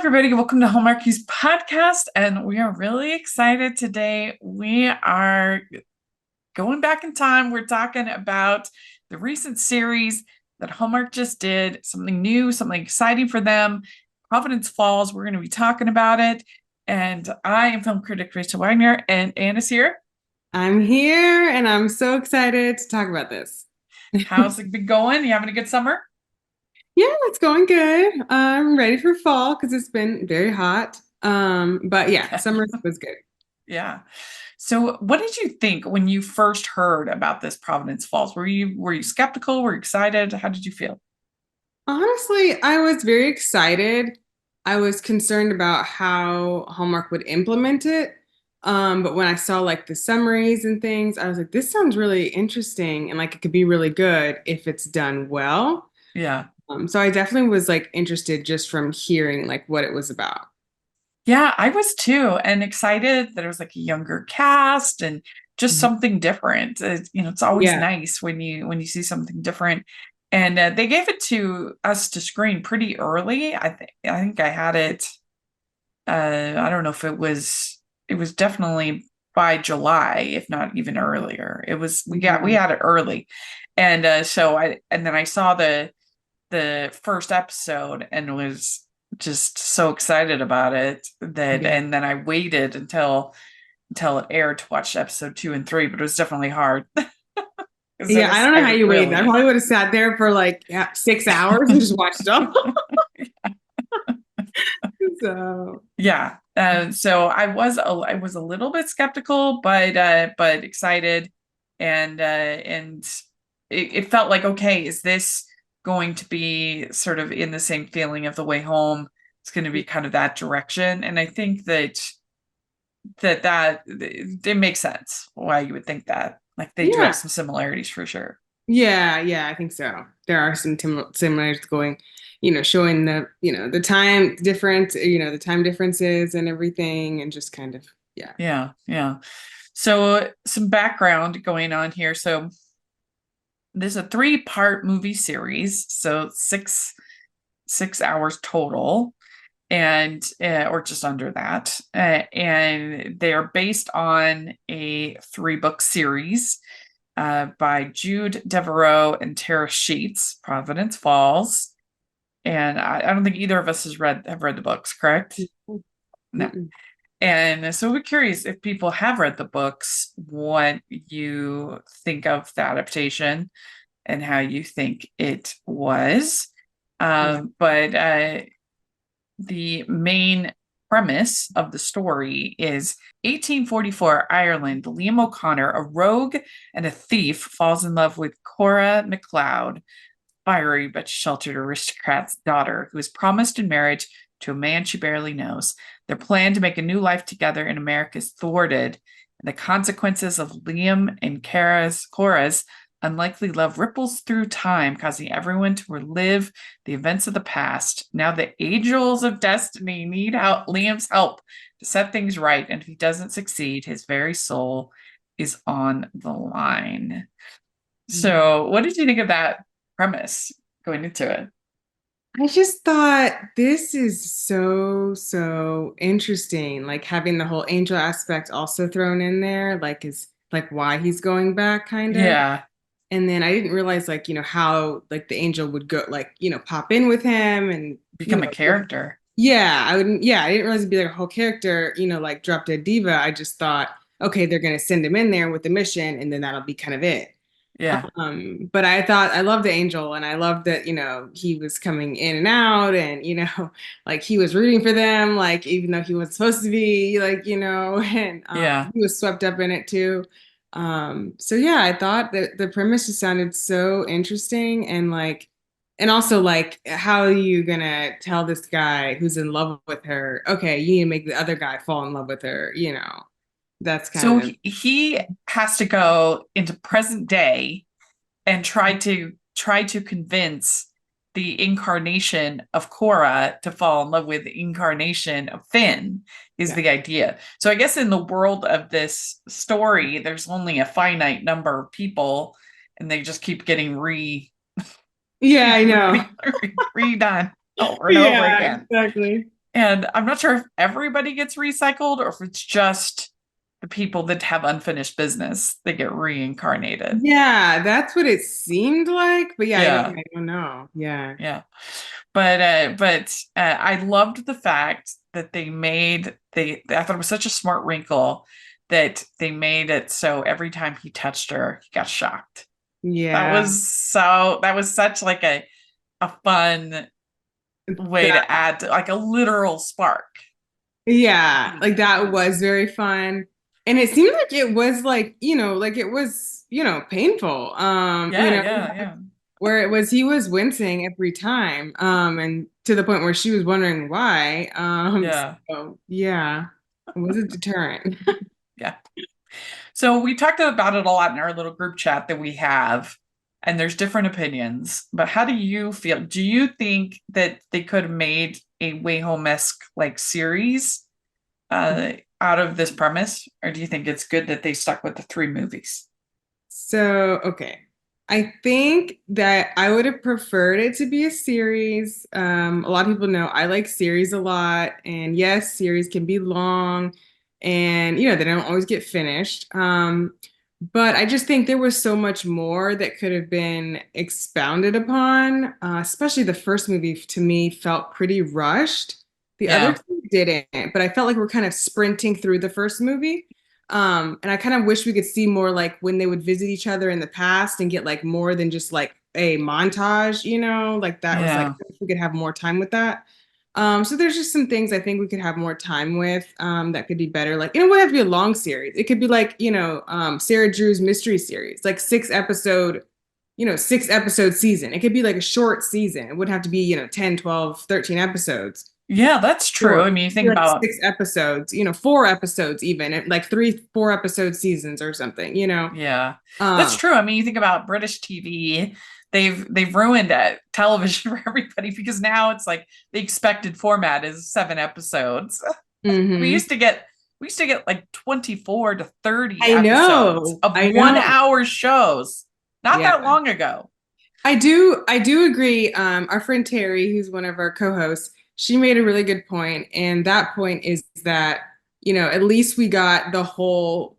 everybody. Welcome to Hallmarkies podcast. And we are really excited today. We are going back in time. We're talking about the recent series that Hallmark just did, something new, something exciting for them. Providence Falls. We're going to be talking about it. And I am film critic Rachel Wagner, and Anne is here. I'm here and I'm so excited to talk about this. How's it been going? You having a good summer? Yeah, it's going good. I'm ready for fall because it's been very hot. But yeah, summer was good. Yeah. So what did you think when you first heard about this Providence Falls? Were you skeptical? Were you excited? How did you feel? Honestly, I was very excited. I was concerned about how Hallmark would implement it. But when I saw like the summaries and things, I was like, this sounds really interesting and like it could be really good if it's done well. Yeah. So I definitely was like interested just from hearing like what it was about. Yeah, I was too, and excited that it was like a younger cast and just Mhm. something different. It's always Yeah. nice when you see something different. And they gave it to us to screen pretty early. I think I had it. I don't know if it was definitely by July, if not even earlier. It was we Yeah. had it early, and then I saw the first episode and was just so excited about it that Yeah. and then I waited until it aired to watch episode 2 and 3, but it was definitely hard because Yeah, I don't know I how was you waited. I really probably would have sat there for like 6 hours and just watched it all. So, yeah. So I was a little bit skeptical, but excited, and it felt like, okay, is this going to be sort of in the same feeling of The Way Home? It's going to be kind of that direction, and I think that it makes sense why you would think that. Like they do have yeah. some similarities for sure. Yeah, I think so. There are some similarities going, showing the time difference, the time differences and everything, and just kind of, yeah. Yeah, yeah. So some background going on here. So there's a three-part movie series, so six hours total, and or just under that, and they are based on a three-book series by Jude Devereaux and Tara Sheets, Providence Falls. And I don't think either of us have read the books, correct? No. Mm-mm. And so we're curious if people have read the books, what you think of the adaptation and how you think it was. Yeah. But the main premise of the story is 1844 Ireland. Liam O'Connor, a rogue and a thief, falls in love with Cora MacLeod, fiery but sheltered aristocrat's daughter, who is promised in marriage to a man she barely knows. Their plan to make a new life together in America is thwarted, and the consequences of Liam and Cora's unlikely love ripples through time, causing everyone to relive the events of the past. Now the angels of destiny need Liam's help to set things right, and if he doesn't succeed, his very soul is on the line. So, what did you think of that premise going into it? I just thought this is so interesting. Like having the whole angel aspect also thrown in there, like is like why he's going back, kind of. Yeah, And then I didn't realize like, how like the angel would go like, pop in with him and, become a character. yeah, I didn't realize it'd be like a whole character, like drop dead diva. I just thought, okay, they're gonna send him in there with the mission and then that'll be kind of it. Yeah, But I thought I loved the angel and I loved that, he was coming in and out and, like he was rooting for them, like even though he was supposed to be like, and yeah. he was swept up in it too. So yeah, I thought that the premise just sounded so interesting and like, and also like, how are you gonna tell this guy who's in love with her, okay, you need to make the other guy fall in love with her, that's So kind of, he has to go into present day and try to convince the incarnation of Cora to fall in love with the incarnation of Finn is yeah. the idea. So I guess in the world of this story, there's only a finite number of people, and they just keep getting Yeah, I know. redone over and over Yeah, again. exactly. And I'm not sure if everybody gets recycled or if it's just the people that have unfinished business that get reincarnated. Yeah, that's what it seemed like. But yeah, Yeah. I don't know. Yeah. Yeah. But I loved the fact that they I thought it was such a smart wrinkle that they made it so every time he touched her, he got shocked. Yeah. That was such like a fun way That, to add like a literal spark. yeah, like that was very fun. And it seemed like it was like, like it was, painful. Yeah, yeah, yeah. Where it was he was wincing every time. And to the point where she was wondering why. Yeah. So yeah, it was a deterrent. Yeah. So we talked about it a lot in our little group chat that we have, and there's different opinions. But how do you feel? Do you think that they could have made a Way Home-esque like series out of this premise, or do you think it's good that they stuck with the three movies? So, okay. I think that I would have preferred it to be a series. A lot of people know I like series a lot. And yes, series can be long and, they don't always get finished. But I just think there was so much more that could have been expounded upon, especially the first movie to me felt pretty rushed. The other Yeah, two didn't, but I felt like we're kind of sprinting through the first movie. And I kind of wish we could see more like when they would visit each other in the past and get like more than just like a montage, like that was like yeah, if we could have more time with that. So there's just some things I think we could have more time with that could be better. Like it wouldn't have to be a long series. It could be like, Sarah Drew's mystery series, like 6 episode season. It could be like a short season. It wouldn't have to be, 10, 12, 13 episodes. yeah. That's true. Or I mean, you think like about 6 episodes, 4 episodes even, like 3, 4 episode seasons or something. yeah, that's Um, true. I mean, you think about British TV. They've ruined television for everybody because now it's like the expected format is 7 episodes. We mhm. used to get we used to get like 24 to 30 I episodes know, of I one know. hour shows. Not Yeah, that long ago. I do agree. Our friend Terry, who's one of our co-hosts, she made a really good point, and that point is that, at least we got the whole,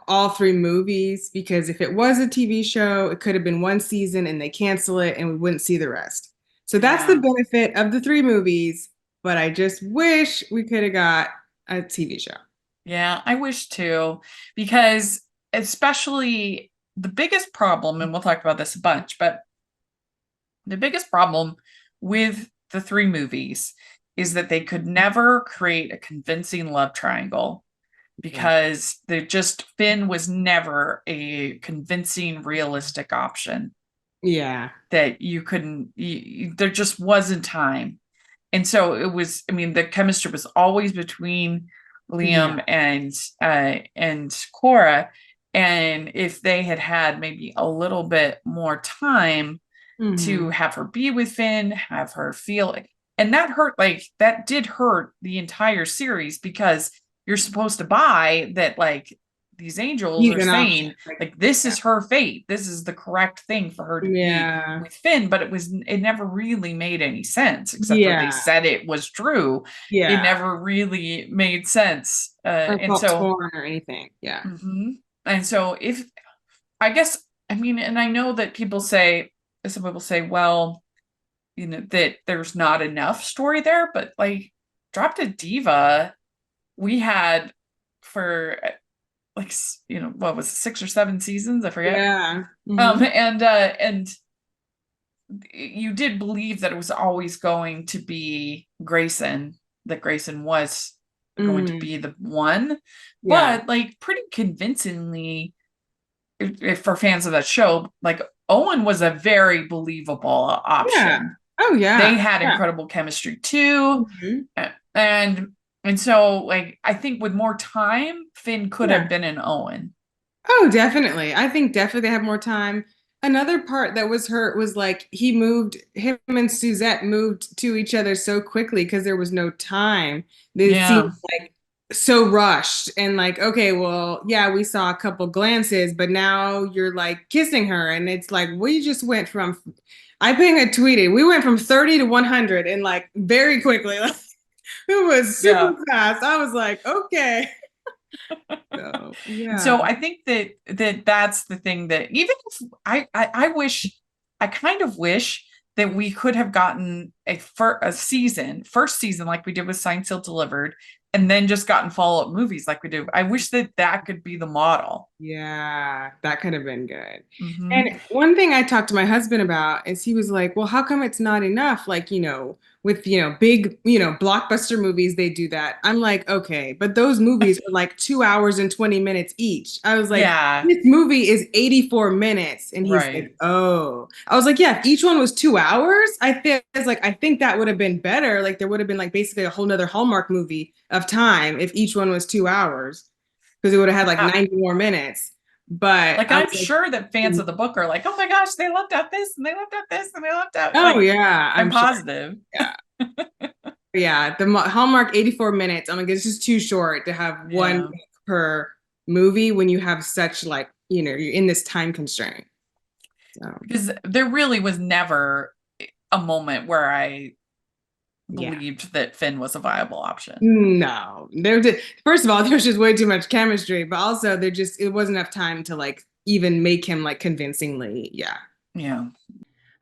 all three movies, because if it was a TV show, it could have been one season and they cancel it and we wouldn't see the rest. So that's the Yeah. benefit of the three movies, but I just wish we could have got a TV show. Yeah, I wish too, because especially the biggest problem, and we'll talk about this a bunch, but the biggest problem with the three movies is that they could never create a convincing love triangle Yeah. because Finn was never a convincing, realistic option Yeah. that you couldn't, there just wasn't time. And so it was, I mean, the chemistry was always between Yeah. Liam and Cora. And if they had had maybe a little bit more time to Hmm. have her be with Finn, have her feel it. And that hurt, like that did hurt the entire series because you're supposed to buy that like these angels He's are an option. saying like this Yeah. is her fate. This is the correct thing for her to be Yeah. with Finn, but it never really made any sense except for they Yeah. said it was true. It Yeah. never really made sense. Or And felt so torn or anything. Yeah. mhm. And so if I guess I mean, and I know that some people say, well, that there's not enough story there, but like Drop Dead Diva, we had for like what was it, 6 or 7 seasons? I forget. Yeah. Hmm. And you did believe that it was always going to be Grayson, that Grayson was going to Hmm. be the one, Yeah. but like pretty convincingly if for fans of that show, like Owen was a very believable Yeah. option. Oh They yeah. had Yeah. incredible chemistry too. Hmm. And and so like I think with more time, Finn could have Yeah. been an Owen. Oh, definitely. I think definitely they have more time. Another part that was hurt was like him and Suzette moved to each other so quickly because there was no time. It seemed Yeah. like so rushed and like, okay, well, yeah, we saw a couple glances, but now you're like kissing her. And it's like, we just went from, I think I tweeted, we went from 30 to 100 and like very quickly. It was Yeah. super fast. I was like, okay. So yeah. So I think that's the thing that even if I wish I kind of wish that we could have gotten a season, first season like we did with Signed, Sealed, Delivered, and then just gotten follow-up movies like we do. I wish that could be the model. Yeah, that could have been good. Hmm. And one thing I talked to my husband about is he was like, well, how come it's not enough? Like, with, big, blockbuster movies, they do that. I'm like, okay, but those movies are like 2 hours and 20 minutes each. I was like, Yeah, this movie is 84 minutes. And he's right. like, oh, I was like, yeah, if each one was 2 hours, I think that would have been better. Like there would have been like basically a whole nother Hallmark movie of time if each one was 2 hours because it would have had like Yeah. 90 more minutes. But Like I was I'm like, sure that fans of the book are like, oh my gosh, they left out this and they left out this and they left out oh like yeah, I'm I'm sure. positive. Yeah. Yeah, the Hallmark 84 minutes. I'm like, it's just too short to have one Yeah. per movie when you have such like, you're in this time constraint. So Because there really was never a moment where I yeah. believed that Finn was a viable option. No, first of all, there's just way too much chemistry, but also it wasn't enough time to like even make him like convincingly. Yeah. Yeah.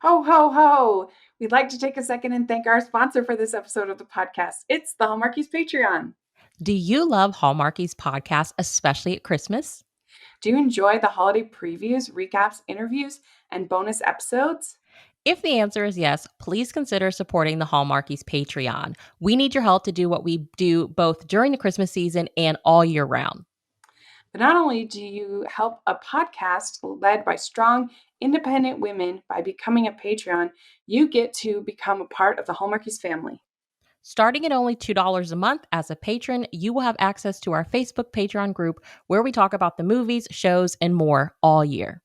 Ho, ho, ho! We'd like to take a second and thank our sponsor for this episode of the podcast. It's the Hallmarkies Patreon. Do you love Hallmarkies podcast, especially at Christmas? Do you enjoy the holiday previews, recaps, interviews, and bonus episodes? If the answer is yes, please consider supporting the Hallmarkies Patreon. We need your help to do what we do both during the Christmas season and all year round. But not only do you help a podcast led by strong, independent women by becoming a Patreon, you get to become a part of the Hallmarkies family. Starting at only $2 a month as a patron, you will have access to our Facebook Patreon group where we talk about the movies, shows, and more all year.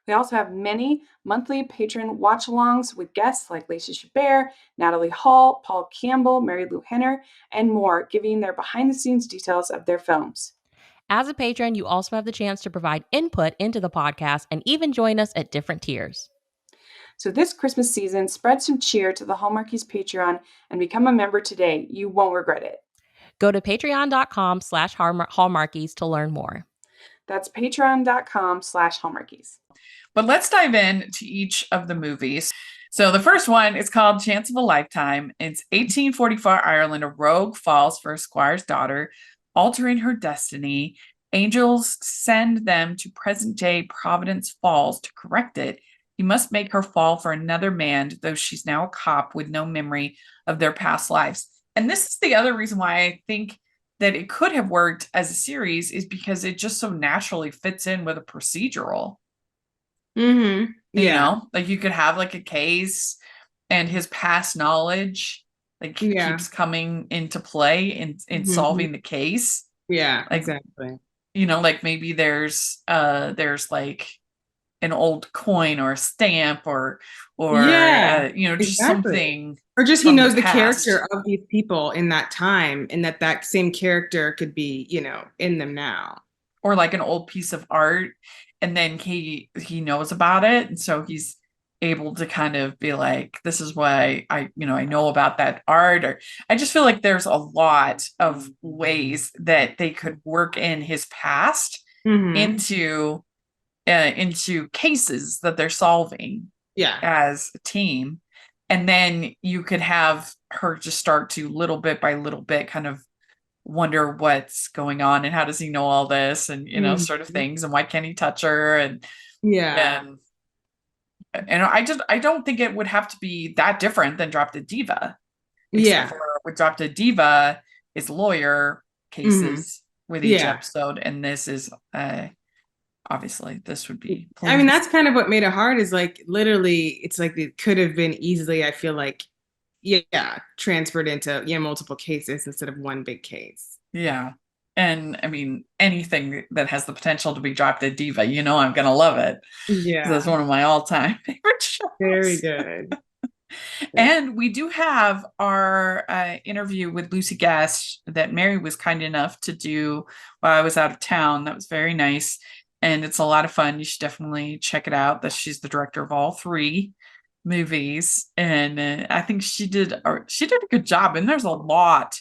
We also have many monthly patron watch-alongs with guests like Lacey Chabert, Natalie Hall, Paul Campbell, Mary Lou Henner, and more, giving their behind-the-scenes details of their films. As a patron, you also have the chance to provide input into the podcast and even join us at different tiers. So this Christmas season, spread some cheer to the Hallmarkies Patreon and become a member today. You won't regret it. Go to patreon.com/Hallmarkies to learn more. That's patreon.com/Hallmarkies. But let's dive in to each of the movies. So the first one is called Chance of a Lifetime. It's 1844 Ireland. A rogue falls for a squire's daughter, altering her destiny. Angels send them to present-day Providence Falls to correct it. He must make her fall for another man, though she's now a cop with no memory of their past lives. And this is the other reason why I think that it could have worked as a series, is because it just so naturally fits in with a procedural. Mm-hmm. Yeah. Like you could have like a case and his past knowledge keeps coming into play in solving the case. Yeah, like, exactly. Like maybe there's like an old coin or a stamp or just something, or just he knows the past. character of these people in that time and that same character could be in them now, or like an old piece of art, and then he knows about it, and so he's able to kind of be like, this is why I know about that art. Or I just feel like there's a lot of ways that they could work in his past into cases that they're solving as a team. And then you could have her just start to little bit by little bit kind of wonder what's going on and how does he know all this, and sort of things, and why can't he touch her, and I don't think it would have to be that different than Drop Dead Diva, except for with Drop Dead Diva is lawyer cases with each episode, and this is obviously this would be police. I mean, that's kind of what made it hard, is like literally it's like it could have been easily, I feel like, transferred into multiple cases instead of one big case. Yeah. And I mean, anything that has the potential to be Drop Dead Diva, I'm gonna love it. Yeah, that's one of my all-time favorite shows. Very good. And we do have our interview with Lucy Guest that Mary was kind enough to do while I was out of town. That was very nice, and it's a lot of fun. You should definitely check it out. That she's the director of all three. movies, and I think she did a good job. And there's a lot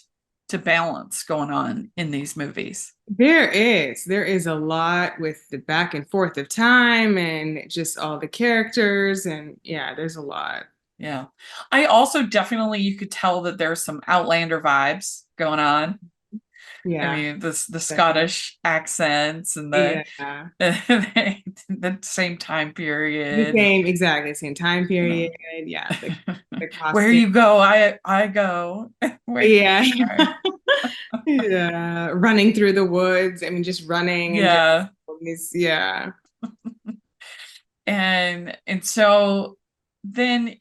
to balance going on in these movies. There is a lot with the back and forth of time and just all the characters, and yeah, there's a lot. Yeah, I also definitely you could tell that there's some Outlander vibes going on. I Yeah, mean, the definitely. Scottish accents and the Yeah. the same time The period. same, exactly, same time You know. period. Yeah, the Where costume. you go, I go. Where you Yeah. are. Yeah. Running through the woods. I mean, just running and just Yeah. yeah. And so then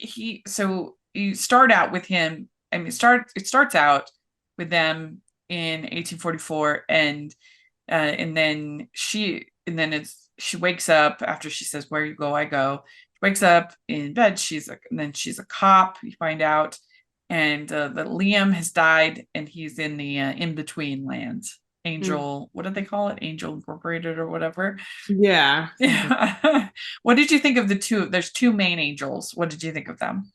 you start out with him. I mean, it starts out with them in 1844, and then she wakes up after she says, "Where you go, I go." She wakes up in bed. And then she's a cop. You find out, and that Liam has died, and he's in the in between lands. Mm. Angel, what did they call it? Angel Incorporated or whatever. Yeah. Something. Yeah. What did you think of the two? There's two main angels. What did you think of them?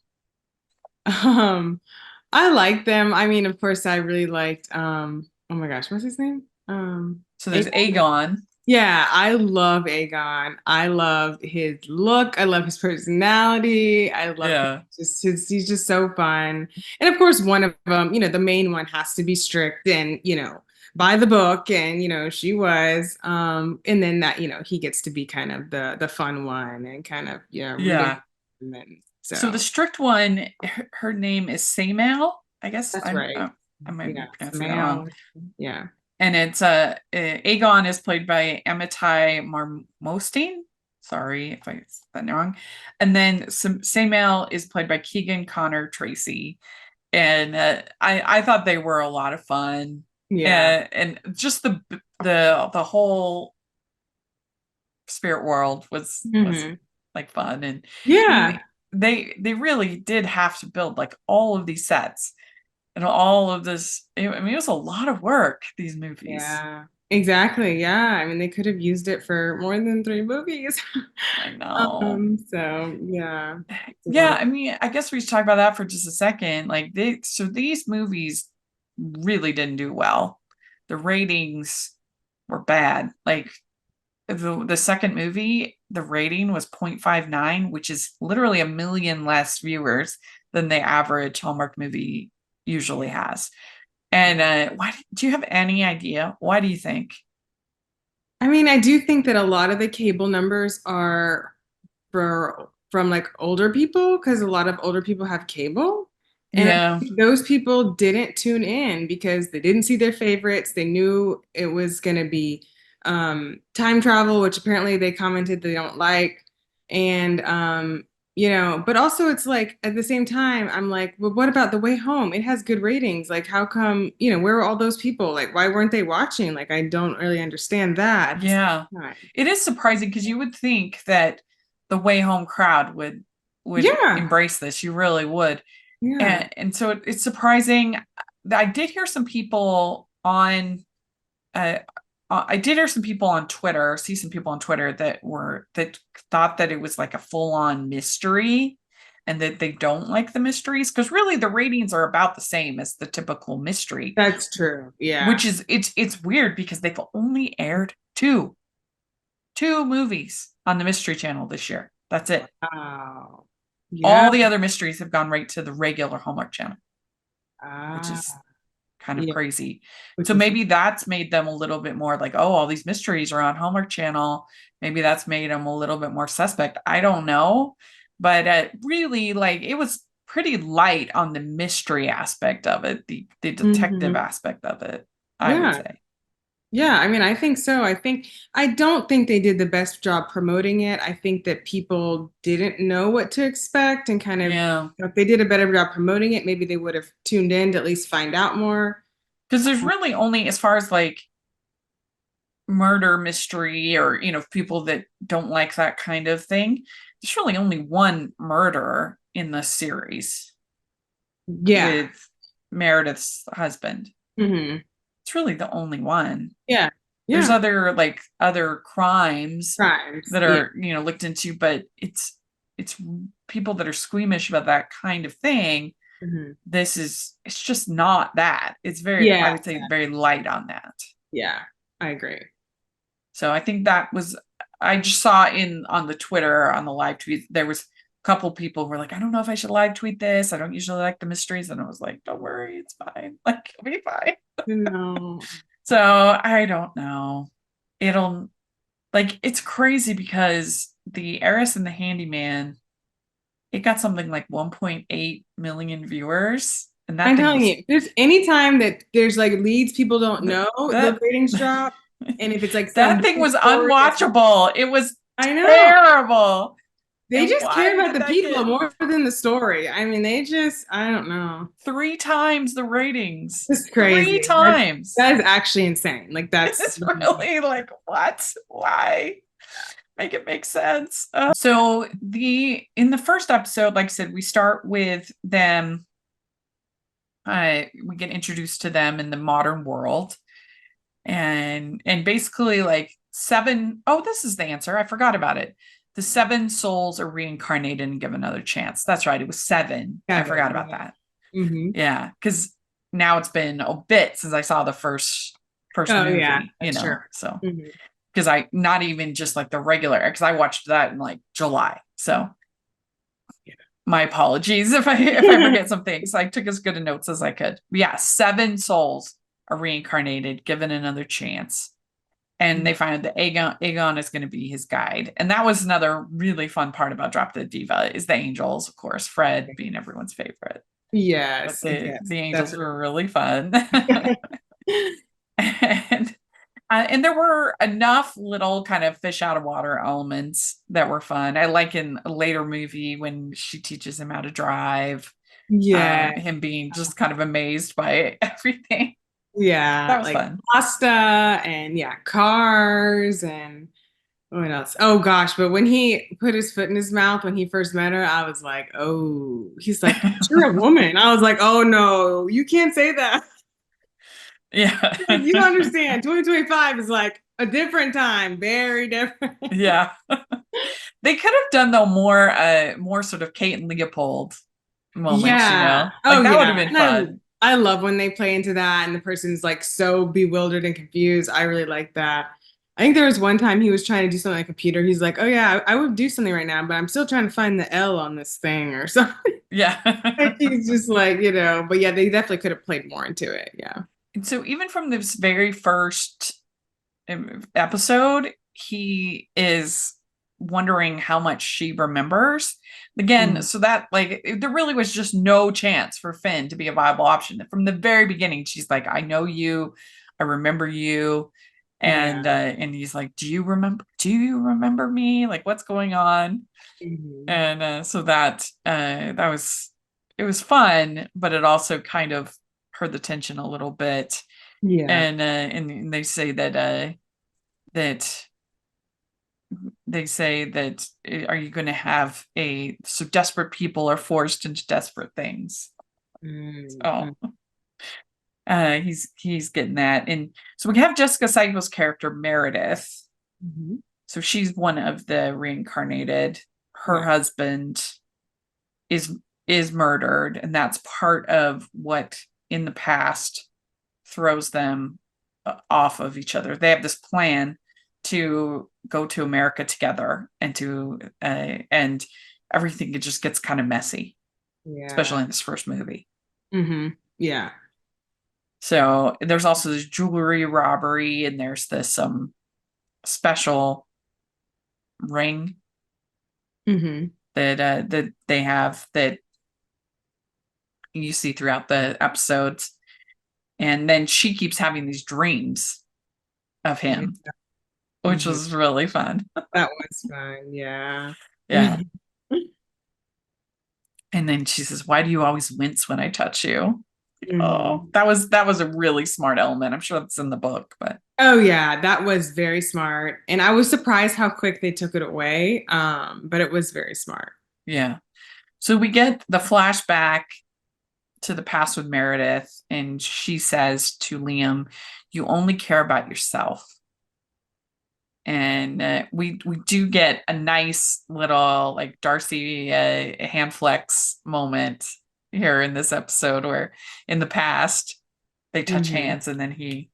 Um, I like them. I mean, of course, I really liked oh my gosh, what's his name? So there's Aegon. Aegon. Yeah, I love Aegon. I love his look. I love his personality. I love Yeah. he's just so fun. And of course, one of them, the main one has to be strict and, by the book. And, she was. And then that, he gets to be kind of the fun one and kind of, rooting Yeah. for him. And So the so strict one, her name is Samael. I guess that's right. I might be Yeah, pronouncing that wrong. Smale. Yeah. And it's Aegon is played by Amitai Marmostine. Sorry if I said that wrong. And then Samael is played by Keegan Connor Tracy. And I thought they were a lot of fun. Yeah. And just the whole spirit world was Hmm. like fun. And I Yeah. mean they really did have to build like all of these sets and all of this. I mean, it was a lot of work, these movies. Yeah, exactly. Yeah. I mean, they could have used it for more than three movies. I know. So yeah, it's a lot Yeah, of I mean, I guess we should talk about that for just a second. Like these movies really didn't do well. The ratings were bad. Like the second movie, the rating was 0.59, which is literally a million less viewers than the average Hallmark movie usually has. And why do you have any idea? Why do you think? I mean, I do think that a lot of the cable numbers are from like older people because a lot of older people have cable. And I Yeah. think those people didn't tune in because they didn't see their favorites. They knew it was going to be time travel, which apparently they commented they don't like. And, but also it's like at the same time, I'm like, well, what about The Way Home? It has good ratings. Like, how come, where were all those people? Like, why weren't they watching? Like, I don't really understand that at the same Yeah. time. It is surprising because you would think that the Way Home crowd would Yeah. embrace this. You really would. Yeah. And so it's surprising. I did hear some people on uh, I did hear some people on Twitter, see some people on Twitter that thought that it was like a full-on mystery and that they don't like the mysteries because really the ratings are about the same as the typical mystery, That's true. Yeah. which is it's weird because they've only aired two movies on the Mystery Channel this year. That's it. Wow. Yeah. All the other mysteries have gone right to the regular Hallmark Channel, which Ah, is kind of yeah. crazy. Which So is maybe that's made them a little bit more like, oh, all these mysteries are on Hallmark Channel. Maybe that's made them a little bit more suspect. I don't know. But really, like, it was pretty light on the mystery aspect of it, the detective hmm aspect of it, I would Yeah. say. Yeah. I mean, I think so. I don't think they did the best job promoting it. I think that people didn't know what to expect and kind of, Yeah. if they did a better job promoting it, maybe they would have tuned in to at least find out more. Because there's really only, as far as like murder mystery or, people that don't like that kind of thing, there's really only one murder in the series Yeah. with Meredith's husband. hmm It's really the only one. Yeah. There's Yeah. other crimes Crimes. that Yeah. are, looked into, but it's it's people that are squeamish about that kind of thing. It's just not that. It's very, I would say, very light on that. Yeah, I agree. So I think I just saw on the Twitter, on the live tweet, there was a couple people who were like, I don't know if I should live tweet this. I don't usually like the mysteries. And I was like, don't worry, it's fine. Like, it'll be fine. No. So I don't know. It's crazy because the Heiress and the Handyman, it got something like 1.8 million viewers. And that I'm telling you, there's anytime that there's like leads people don't know, the ratings drop. And if it's like that thing was unwatchable. It was terrible. They just care about the people more than the story. I mean, I don't know. 3 times the ratings. It's crazy. 3 times. That is actually insane. Like it's really like, what? Why? Make it make sense. So in the first episode, like I said, we start with them. We get introduced to them in the modern world. And basically like 7, this is the answer. I forgot about it. The 7 souls are reincarnated and given another chance. That's right. It was 7. I forgot about that. Yeah. Because now it's been a bit since I saw the first movie, you know, sure. So because not even just like the regular, because I watched that in like July. So my apologies if I forget some things. I took as good a notes as I could. But yeah, 7 souls are reincarnated, given another chance. And they find that Aegon is going to be his guide. And that was another really fun part about Drop the Diva is the angels, of course, Fred being everyone's favorite. Yes. The angels were really fun. And there were enough little kind of fish out of water elements that were fun. I like in a later movie when she teaches him how to drive. Yeah. Him being just kind of amazed by everything. Yeah. That was fun. Pasta and cars and what else? Oh gosh. But when he put his foot in his mouth when he first met her, I was like, oh, he's like, you're a woman. I was like, oh no, you can't say that. Yeah. You don't understand. 2025 is like a different time. Very different. Yeah. They could have done though more sort of Kate and Leopold moments, you know? Like that would have been fun. I love when they play into that and the person's like so bewildered and confused. I really like that. I think there was one time he was trying to do something on a computer. He's like, oh yeah, I would do something right now, but I'm still trying to find the L on this thing or something. Yeah. Like he's just like, but yeah, they definitely could have played more into it. Yeah. And so even from this very first episode, he is wondering how much she remembers. Again, so that there really was just no chance for Finn to be a viable option. From the very beginning, she's like, I know you, I remember you. And he's like, do you remember me? Like, what's going on? And so that it was fun, but it also kind of hurt the tension a little bit. Yeah. And they say that are you going to have so desperate people are forced into desperate things. He's getting that. And so we have Jessica Seigel's character Meredith. So she's one of the reincarnated. Her husband is murdered, and that's part of what in the past throws them off of each other. They have this plan to go to America together and everything, it just gets kind of messy, especially in this first movie. Yeah. So there's also this jewelry robbery, and there's this special ring that they have that you see throughout the episodes. And then she keeps having these dreams of him, which was really fun. That was fun. Yeah. Yeah. And then she says, why do you always wince when I touch you? Oh, that was a really smart element. I'm sure that's in the book, but oh yeah, that was very smart. And I was surprised how quick they took it away. But it was very smart. Yeah. So we get the flashback to the past with Meredith, and she says to Liam, you only care about yourself. And we do get a nice little like Darcy hand flex moment here in this episode, where in the past they touch hands and then he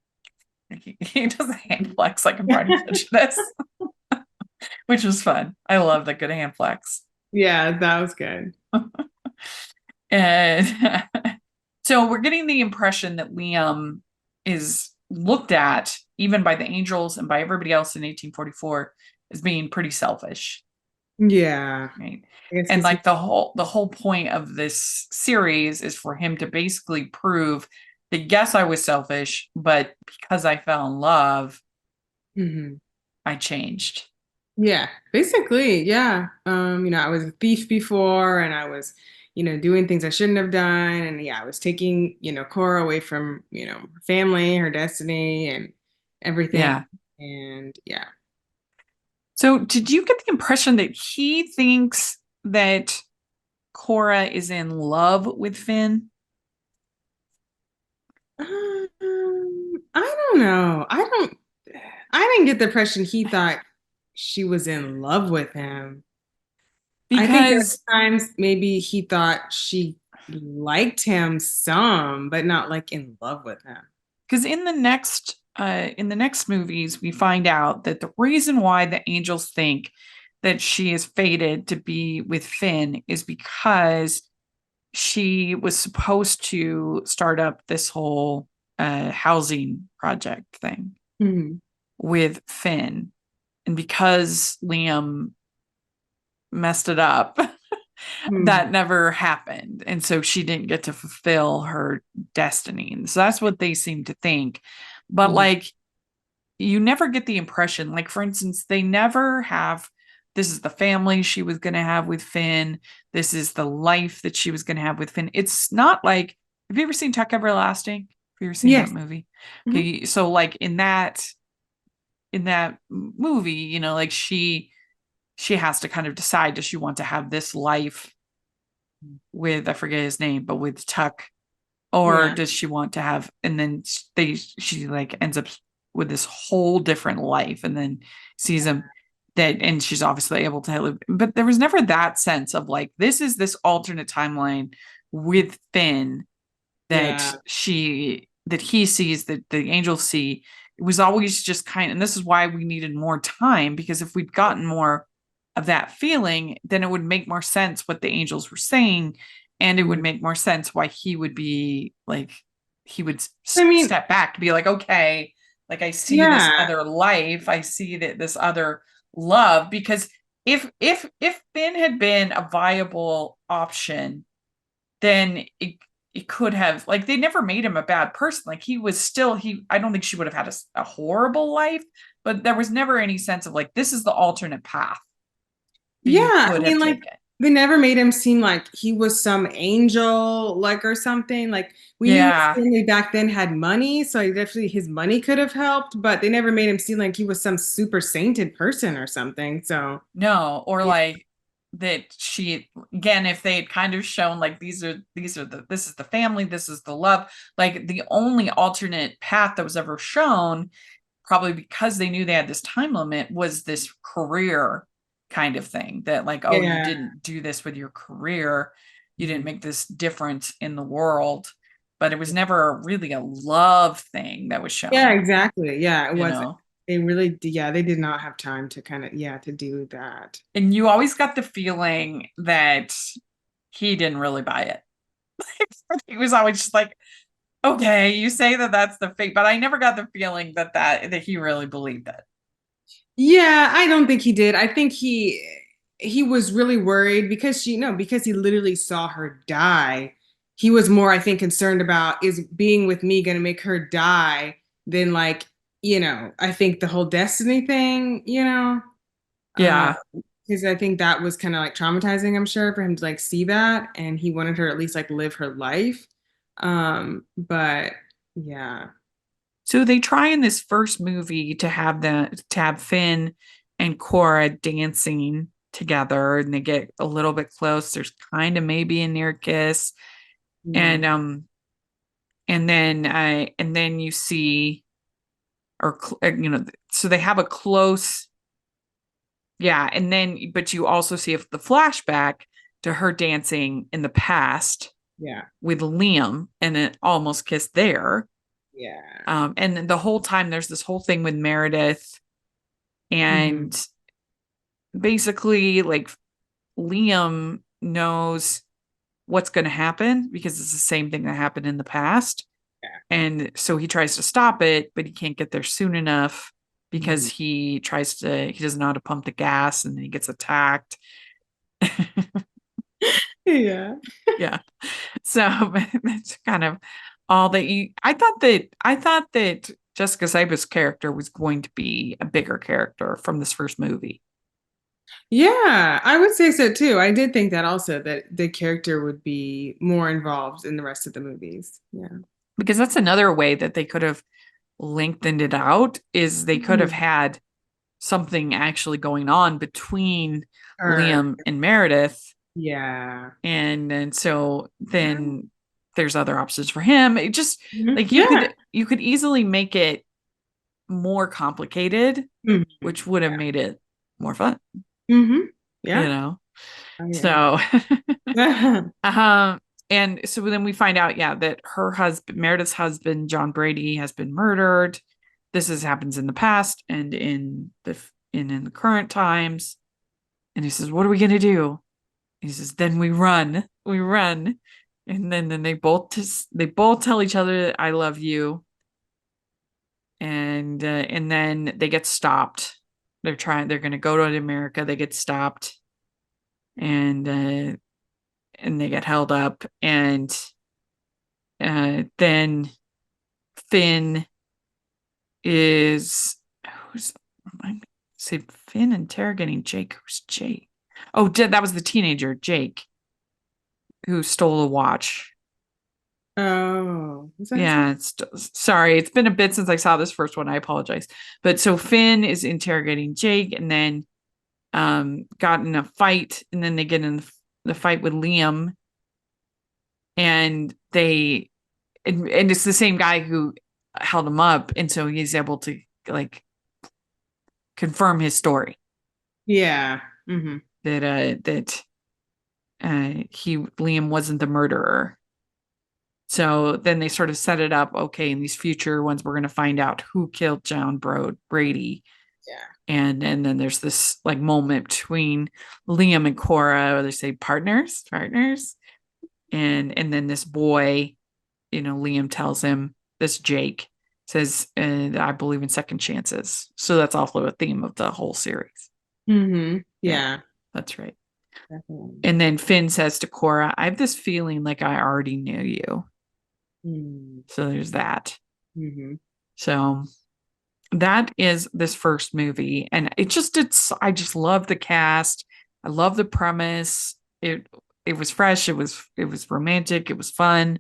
does a hand flex like I'm Brady Prejudice, which was fun. I love the good hand flex. Yeah, that was good. And so we're getting the impression that Liam is looked at, even by the angels and by everybody else in 1844, as being pretty selfish. Yeah. Right. I guess And 'cause like the whole point of this series is for him to basically prove that yes, I was selfish, but because I fell in love, Mhm. I changed. Yeah, basically, yeah. I was a thief before and I was, doing things I shouldn't have done. And yeah, I was taking, Cora away from, her family, her destiny and everything. Yeah. And yeah. So did you get the impression that he thinks that Cora is in love with Finn? I don't know. I didn't get the impression he thought she was in love with him. I think there Because were times maybe he thought she liked him some, but not like in love with him. in the next movies we find out that the reason why the angels think that she is fated to be with Finn is because she was supposed to start up this whole housing project thing Mhm. with Finn, and because Liam messed it up, Mhm. that never happened. And so she didn't get to fulfill her destiny. And so that's what they seem to think. But Mhm. like, you never get the impression, like, for instance, they never have this is the family she was going to have with Finn. This is the life that she was going to have with Finn. It's not like, have you ever seen Tuck Everlasting? Have you ever seen that Yes. movie? Mhm. Okay. So like in that movie, like she has to kind of decide, does she want to have this life with, I forget his name, but with Tuck, or Yeah. does she want to have, and then she like ends up with this whole different life and then sees him that, and she's obviously able to live, but there was never that sense of like, this is this alternate timeline with Finn that Yeah. he sees, that the angels see. It was always just and this is why we needed more time, because if we'd gotten more of that feeling, then it would make more sense what the angels were saying, and it would Mhm. make more sense why he would be like, he would I mean, step back to be like, okay, like I see this yeah. other life, I see that this other love, because if Finn had been a viable option, then it could have, like, they never made him a bad person. Like, he was still, I don't think she would have had a horrible life, but there was never any sense of like, this is the alternate path that Yeah, you I could have mean, like taken. they never made him seem like he was some angel, like or something. Like we knew his Yeah. family back then had money, so definitely his money could have helped, but they never made him seem like he was some super sainted person or something. So No, or yeah, like that she, again, if they had kind of shown like, this is the family, this is the love, like the only alternate path that was ever shown, probably because they knew they had this time limit, was this career kind of thing, that like, oh, you yeah, didn't do this with your career, you didn't mhm, make this difference in the world, but it was never really a love thing that was yeah, shown, exactly. Yeah, it you wasn't. know. They really, yeah, they did not have time to kind of, yeah, to do that. And you always got the feeling that he didn't really buy it. He was always just like, okay, you say that that's the fate, but I never got the feeling that he really believed it. Yeah, I don't think he did. I think he was really worried because because he literally saw her die. He was more, I think, concerned about, is being with me going to make her die, than like, I think the whole destiny thing, uh, Yeah. because I think that was kind of like traumatizing, I'm sure, for him to like see that, and he wanted her at least like live her life. But yeah. So they try in this first movie to have Finn and Cora dancing together, and they get a little bit close. There's kind of maybe a near kiss, Yeah. and and then you see or so they have a close, yeah. And then, but you also see the flashback to her dancing in the past Yeah. with Liam and it almost kissed there. Yeah. And then the whole time there's this whole thing with Meredith and basically like Liam knows what's going to happen because it's the same thing that happened in the past. Yeah. And so he tries to stop it, but he can't get there soon enough because he doesn't know how to pump the gas and then he gets attacked. Yeah. Yeah. So that's kind of all that I thought that Jessica Saiba's character was going to be a bigger character from this first movie. Yeah, I would say so too. I did think that also, that the character would be more involved in the rest of the movies. Yeah. Because that's another way that they could have lengthened it out is they could have had something actually going on between Liam and Meredith. Yeah. And so then there's other options for him. It just like you could easily make it more complicated, which would have made it more fun. Yeah. You know. Oh, yeah. So and so then we find out, that her husband, Meredith's husband, John Brady, has been murdered. This happens in the past and in the current times. And he says, "What are we gonna do?" He says, "Then we run, and then they both tell each other that I love you, and then they get stopped. They're gonna go to America. They get stopped, and they get held up, and then Finn Finn interrogating Jake. Who's Jake? Oh, that was the teenager, Jake, who stole a watch. Oh, yeah. Sorry, it's been a bit since I saw this first one. I apologize. But so Finn is interrogating Jake, and then got in a fight, and then they get in the fight with Liam, and and it's the same guy who held him up, and so he's able to like confirm his story. Yeah. That Liam wasn't the murderer. So then they sort of set it up. Okay, in these future ones, we're going to find out who killed John Brady. Yeah. And then there's this like moment between Liam and Cora where they say partners. And then this boy, Liam tells him, this Jake says, I believe in second chances. So that's also a theme of the whole series. Yeah. That's right. Definitely. And then Finn says to Cora, I have this feeling like I already knew you. So there's that. So that is this first movie. And I just love the cast. I love the premise. It was fresh. It was romantic. It was fun.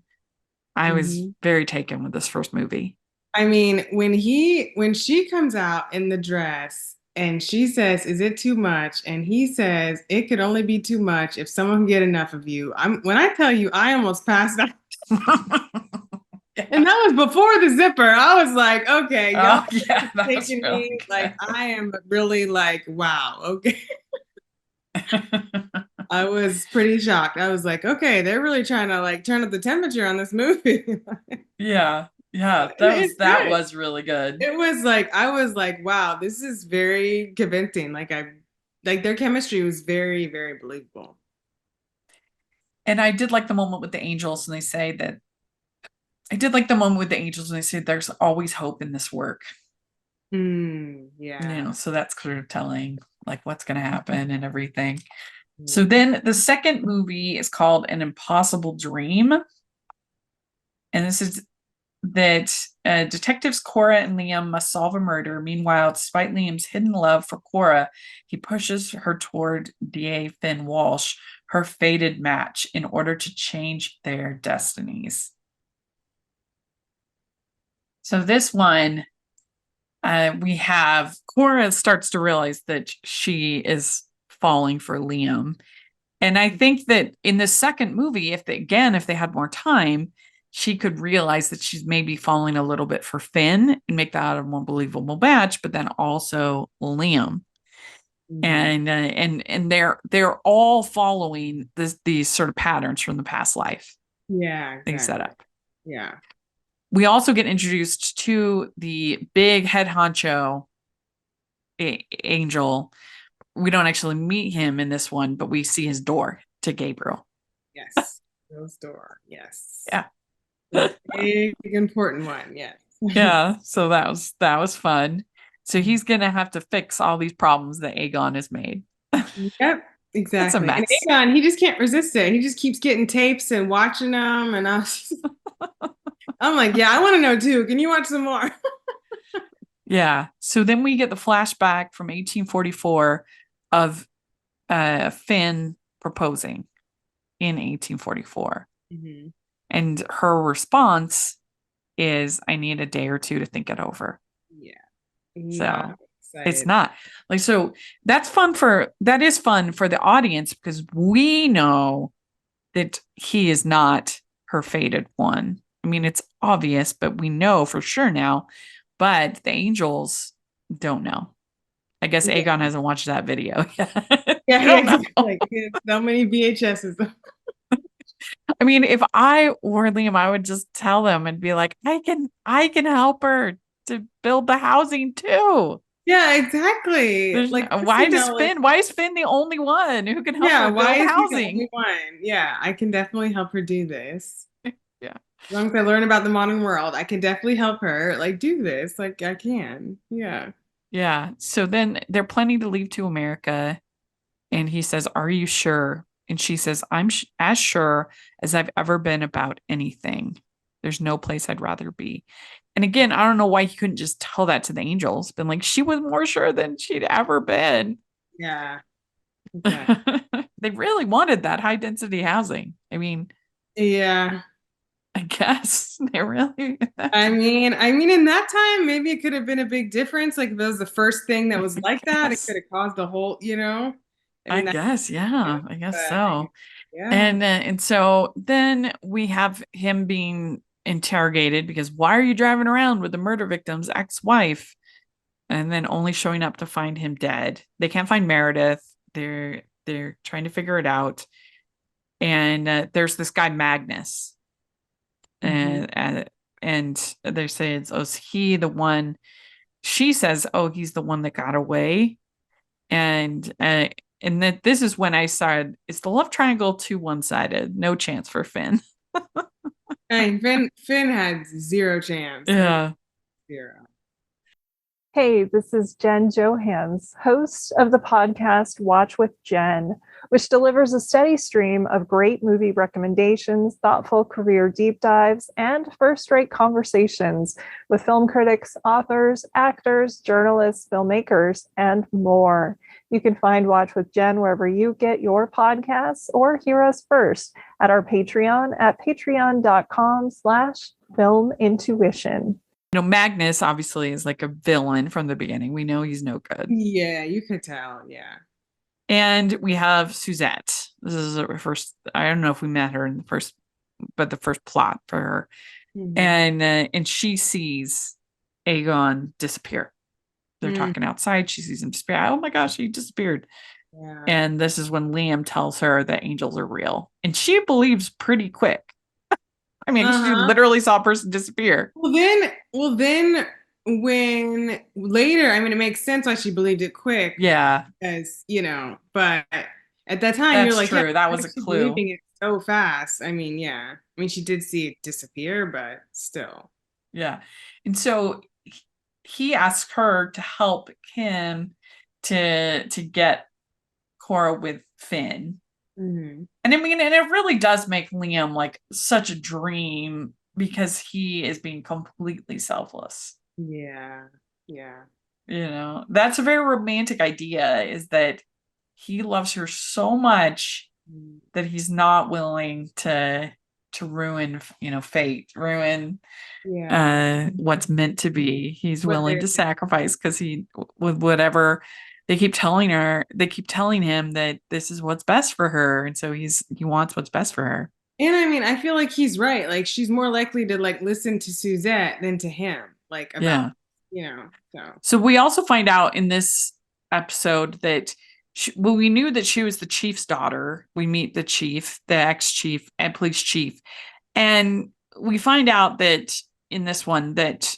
I was very taken with this first movie. I mean, when she comes out in the dress and she says, "Is it too much?" and he says, "It could only be too much if someone can get enough of you." When I tell you, I almost passed out. And that was before the zipper. I was like, okay, y'all taking me. Like, I am really like, wow, okay. I was pretty shocked. I was like, okay, they're really trying to like turn up the temperature on this movie. Yeah. That was really good. It was like, I was like, wow, this is very convincing. Like their chemistry was very, very believable. And I did like the moment with the angels, and they say that there's always hope in this work. Yeah. So that's sort of telling like what's going to happen and everything. So then the second movie is called An Impossible Dream. And this is that detectives Cora and Liam must solve a murder. Meanwhile, despite Liam's hidden love for Cora, he pushes her toward DA Finn Walsh, her fated match, in order to change their destinies. So this one, we have Cora starts to realize that she is falling for Liam. And I think that in the second movie, if they had more time, she could realize that she's maybe falling a little bit for Finn and make that a more believable match, but then also Liam. Mhm. And they're all following these sort of patterns from the past life Yeah, they set exactly. up. Yeah. We also get introduced to the big head honcho angel. We don't actually meet him in this one, but we see his door to Gabriel. Yes. Rose door. Yes. Yeah. Big important one. Yes. Yeah, so that was fun. So Mhm. he's gonna have to fix all these problems that Aegon has made. Yep. It's a Exactly. And mess. Aegon, he just can't resist it. He just keeps getting tapes and watching them. And I'm like, yeah, I want to know too. Can you watch some more? Yeah. So then we get the flashback from 1844 of Finn proposing in 1844. Mm-hmm. And her response is, I need a day or two to think it over. Yeah. So Not it's excited. not like, so that is fun for the audience because we know that he is not her fated one. I mean, it's obvious, but we know for sure now. But the angels don't know. I guess Yeah. Aegon hasn't watched that video yet. Yeah, They don't know. exactly. Like, so many VHSs. I mean, if I were Liam, I would just tell them and be like, I can help her to build the housing too. Yeah, exactly. There's Like, no, you know, like, Why is Finn the only one who can help yeah, her why build is he the housing? only one? Yeah, I can definitely help her do this. Yeah. As long as I learn about the modern world, I can definitely help her like do this. Like I can. Yeah. Yeah. So then they're planning to leave to America. And he says, Are you sure? And she says, I'm as sure as I've ever been about anything. There's no place I'd rather be. And again, I don't know why he couldn't just tell that to the angels. Been like, she was more sure than she'd ever been. Yeah. Exactly. They really wanted that high density housing. I mean, Yeah. I guess they really. I mean, in that time, maybe it could have been a big difference. Like if it was the first thing that was like that, it Yes. could have caused the whole, I I mean, that, guess, yeah, I guess but so. yeah. And so then we have him being interrogated because why are you driving around with the murder victim's ex-wife? And then only showing up to find him dead. They can't find Meredith. They're trying to figure it out. And there's this guy Magnus, Mhm. and they say is he the one? She says, oh, he's the one that got away. And that this is when I said, is the love triangle too one-sided? No chance for Finn. And Finn had zero chance. Yeah. Zero. Hey, this is Jen Johans, host of the podcast Watch with Jen, which delivers a steady stream of great movie recommendations, thoughtful career deep dives, and first-rate conversations with film critics, authors, actors, journalists, filmmakers, and more. You can find Watch with Jen wherever you get your podcasts or hear us first at our Patreon at patreon.com/filmintuition. Magnus obviously is like a villain from the beginning. We know he's no good. Yeah, you could tell. Yeah. And we have Suzette. This is our first, I don't know if we met her in the first, but the first plot for her. Mhm. And she sees Aegon disappear. They're Mm. talking outside. She sees him disappear. Oh my gosh, he disappeared. Yeah. And this is when Liam tells her that angels are real. And she believes pretty quick. I mean, she Uh-huh. literally saw a person disappear. Well then when later, I mean, it makes sense why she believed it quick Yeah, because, but at that time you're that's like, yeah, true. That why was a is she clue. believing it so fast? I mean, yeah. I mean, she did see it disappear, but still. Yeah. And so he asks her to help him to get Cora with Finn. Mhm. And I mean, and it really does make Liam like such a dream because he is being completely selfless. Yeah. Yeah. That's a very romantic idea, is that he loves her so much Mm. that he's not willing to ruin, fate, ruin Yeah. what's meant to be. He's What willing they to sacrifice because he, with whatever they keep telling him that this is what's best for her, and so he wants what's best for her. And I mean, I feel like he's right. Like she's more likely to like listen to Suzette than to him, like about, Yeah. so. So we also find out in this episode that well, we knew that she was the chief's daughter. We meet the chief, the ex-chief and police chief. And we find out that in this one that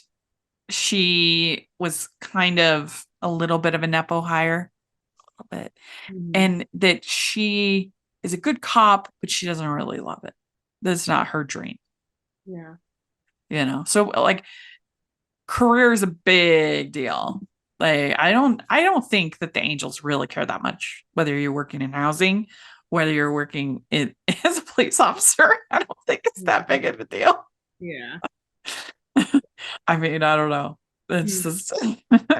she was kind of a little bit of a Nepo hire, a little bit, and that she is a good cop, but she doesn't really love it. That's not her dream. Yeah. So like career is a big deal. Like I don't think that the angels really care that much whether you're working in housing, whether you're working as a police officer. I don't think it's that big of a deal. Yeah. I mean, I don't know. It's just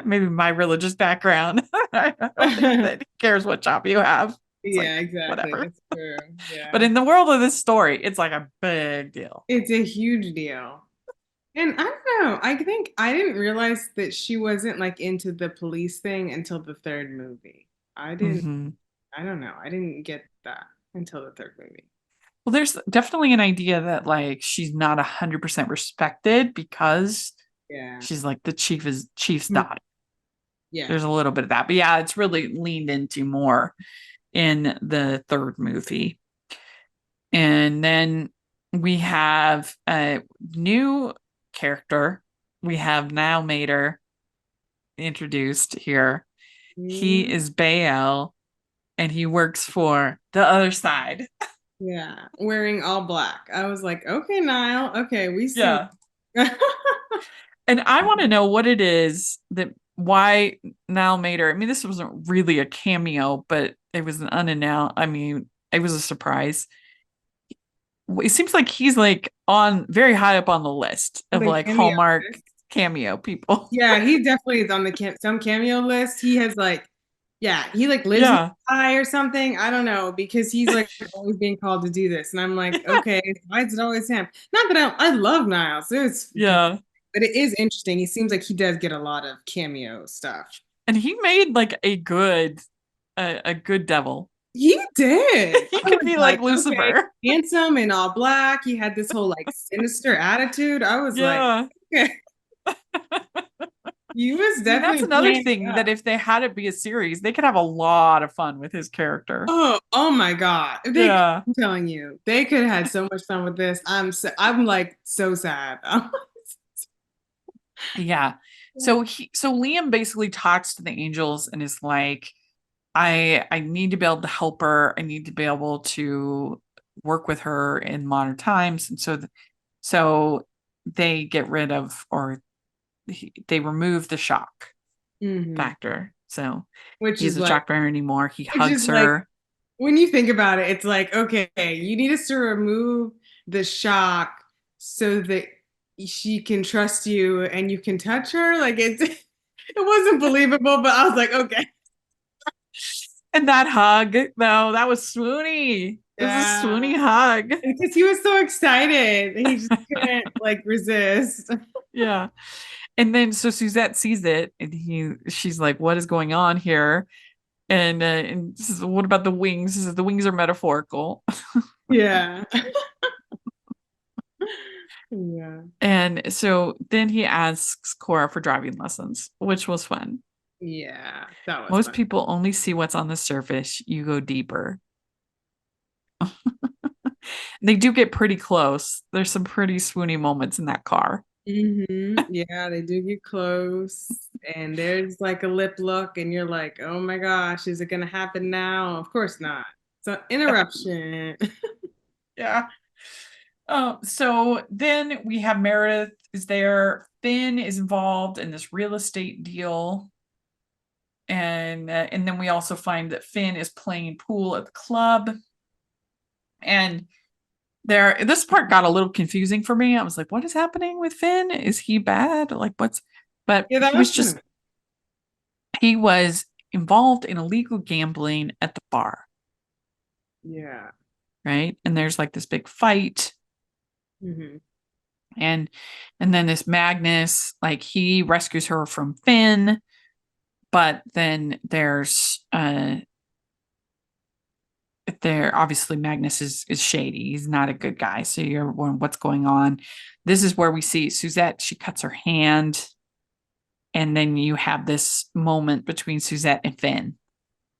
maybe my religious background. I don't think that he cares what job you have. It's Yeah, like, exactly. whatever. That's true. Yeah. But in the world of this story, it's like a big deal. It's a huge deal. And I don't know. I think I didn't realize that she wasn't like into the police thing until the third movie. I don't know. I didn't get that until the third movie. Well, there's definitely an idea that like she's not 100% respected because she's like the chief's daughter. Yeah. There's a little bit of that. But yeah, it's really leaned into more in the third movie. And then we have a new character. We have Niall Mater introduced here. He is Baal and he works for the other side. Yeah, wearing all black. I was like, okay, Niall. Okay, we see. Yeah. And I want to know what it is why Niall Mater. I mean, this wasn't really a cameo, but it was an unannounced. I mean, it was a surprise. It seems like he's like on very high up on the list of like Hallmark cameo people. Yeah, he definitely is on the some cameo list. He has like, he like lives in Dubai or something. I don't know, because he's like always being called to do this, and I'm like, okay, why is it always him? Not that I love Niles, but it is interesting. He seems like he does get a lot of cameo stuff, and he made like a good devil. He did. He could be like Lucifer, okay, handsome and all black. He had this whole like sinister attitude. I was like, okay. He was definitely. That's another thing that if they had it be a series, they could have a lot of fun with his character. Oh my God! I'm telling you, they could have had so much fun with this. I'm like so sad. Yeah. So Liam basically talks to the angels and is like, I need to be able to help her. I need to be able to work with her in modern times. And so they get rid of, or they remove the shock factor. So he's a shock bearer anymore. He hugs her. Like, when you think about it, it's like, okay, you need us to remove the shock so that she can trust you and you can touch her. Like it wasn't believable, but I was like, okay. And that hug, though, that was swoony. It was a swoony hug. Because he was so excited. He just couldn't like resist. Yeah. And then so Suzette sees it and she's like, what is going on here? And says, what about the wings? She says, the wings are metaphorical. Yeah. Yeah. And so then he asks Cora for driving lessons, which was fun. Yeah, that was Most fun. people only see what's on the surface. You go deeper. They do get pretty close. There's some pretty swoony moments in that car. Yeah, they do get close. And there's like a lip look, and you're like, oh my gosh, is it going to happen now? Of course not. So, interruption. Yeah. So then we have Meredith is there. Finn is involved in this real estate deal. And then we also find that Finn is playing pool at the club. And this part got a little confusing for me. I was like, what is happening with Finn? Is he bad? Like but he was involved in illegal gambling at the bar. Yeah. Right. And there's like this big fight. And then this Magnus, like he rescues her from Finn. But then there's there obviously Magnus is shady. He's not a good guy. So you're wondering what's going on. This is where we see Suzette. She cuts her hand, and then you have this moment between Suzette and Finn.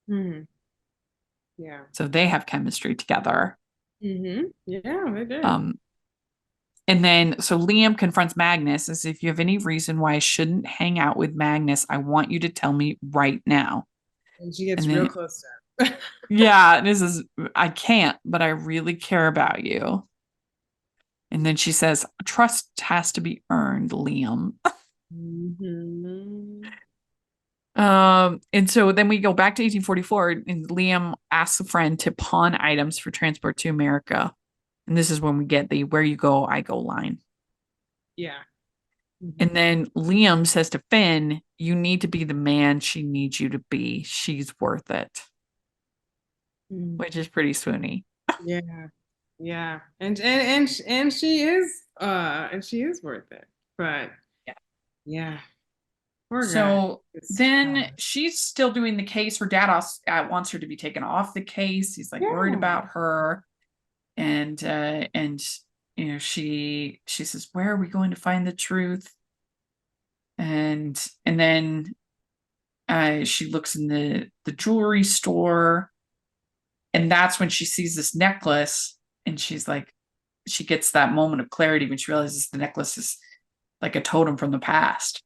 Hmm. Yeah. So they have chemistry together. Mm-hmm. Yeah, they did. And then so Liam confronts Magnus as if you have any reason why I shouldn't hang out with Magnus, I want you to tell me right now. And she gets and real then- close to him. Yeah, this is I can't, but I really care about you. And then she says, trust has to be earned, Liam. Mm-hmm. And so then we go back to 1844, and Liam asks a friend to pawn items for transport to America. And this is when we get the where you go, I go line. Yeah. Mm-hmm. And then Liam says to Finn, you need to be the man she needs you to be. She's worth it. Mm. Which is pretty swoony. Yeah. Yeah. And she is worth it. But yeah. Poor guy. So It's- then she's still doing the case. Her dad wants her to be taken off the case. He's like worried Yeah. about her. And you know, she says, where are we going to find the truth? And then she looks in the jewelry store, and that's when she sees this necklace, and she's like, she gets that moment of clarity when she realizes the necklace is like a totem from the past.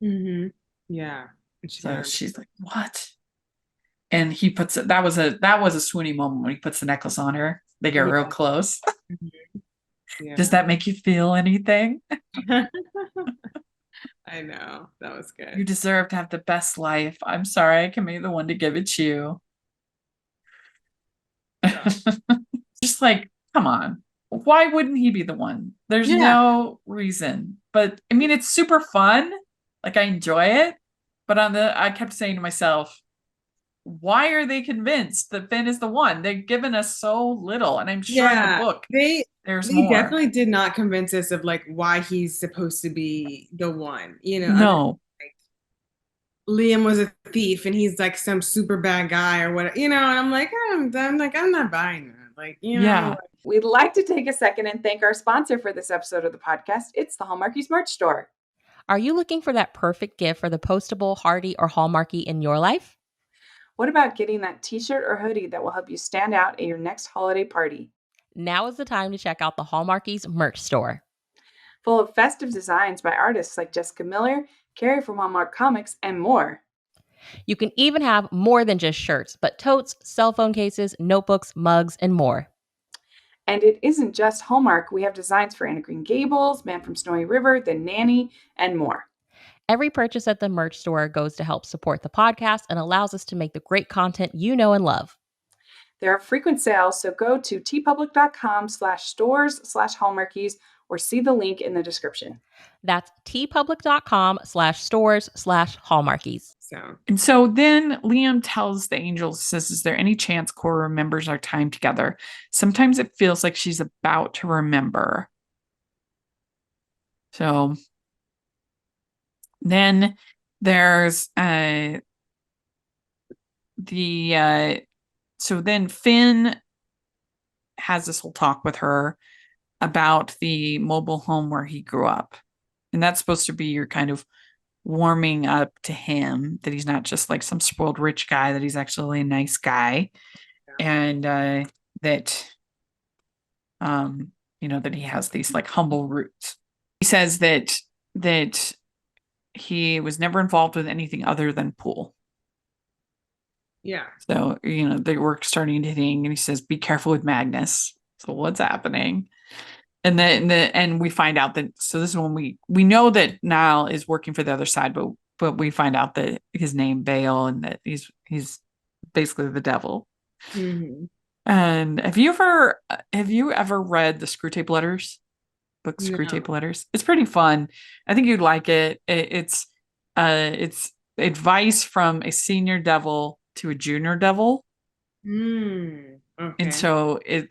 Mm-hmm. Yeah. And So she's like, what? And he puts it, that was a swoony moment when he puts the necklace on her. They get real close. Yeah. Does that make you feel anything? I know. That was good. You deserve to have the best life. I'm sorry, I can be the one to give it to you. Just like, come on. Why wouldn't he be the one? There's no reason. But I mean, it's super fun. Like, I enjoy it. But I kept saying to myself, why are they convinced that Finn is the one? They've given us so little. And I'm sure in the book there's more. Definitely did not convince us of like why he's supposed to be the one, you know. No. Like, Liam was a thief and he's like some super bad guy or whatever, you know, and I'm like, I'm not buying that. Like, you know. Yeah. We'd like to take a second and thank our sponsor for this episode of the podcast. It's the Hallmarkies merch store. Are you looking for that perfect gift for the postable, hardy, or Hallmarky in your life? What about getting that t-shirt or hoodie that will help you stand out at your next holiday party? Now is the time to check out the Hallmarkies merch store. Full of festive designs by artists like Jessica Miller, Carrie from Hallmark Comics, and more. You can even have more than just shirts, but totes, cell phone cases, notebooks, mugs, and more. And it isn't just Hallmark. We have designs for Anna Green Gables, Man from Snowy River, The Nanny, and more. Every purchase at the merch store goes to help support the podcast and allows us to make the great content you know and love. There are frequent sales, so go to tpublic.com/stores/Hallmarkies or see the link in the description. That's tpublic.com/stores/Hallmarkies. And so then Liam tells the angels, says, is there any chance Cora remembers our time together? Sometimes it feels like she's about to remember. So then there's so then Finn has this whole talk with her about the mobile home where he grew up. And that's supposed to be your kind of warming up to him, that he's not just like some spoiled rich guy, that he's actually a nice guy. And that you know, that he has these like humble roots. He says that he was never involved with anything other than pool. Yeah. So, you know, they were starting to ding, and he says, be careful with Magnus. So what's happening? And then and we find out that, so this is when we know that Niall is working for the other side, but we find out that his name Bale, and that he's basically the devil. Mm-hmm. And have you ever read the Screwtape Letters book? No. Screwtape Letters? It's pretty fun. I think you'd like it. It's advice from a senior devil to a junior devil. Okay. And so it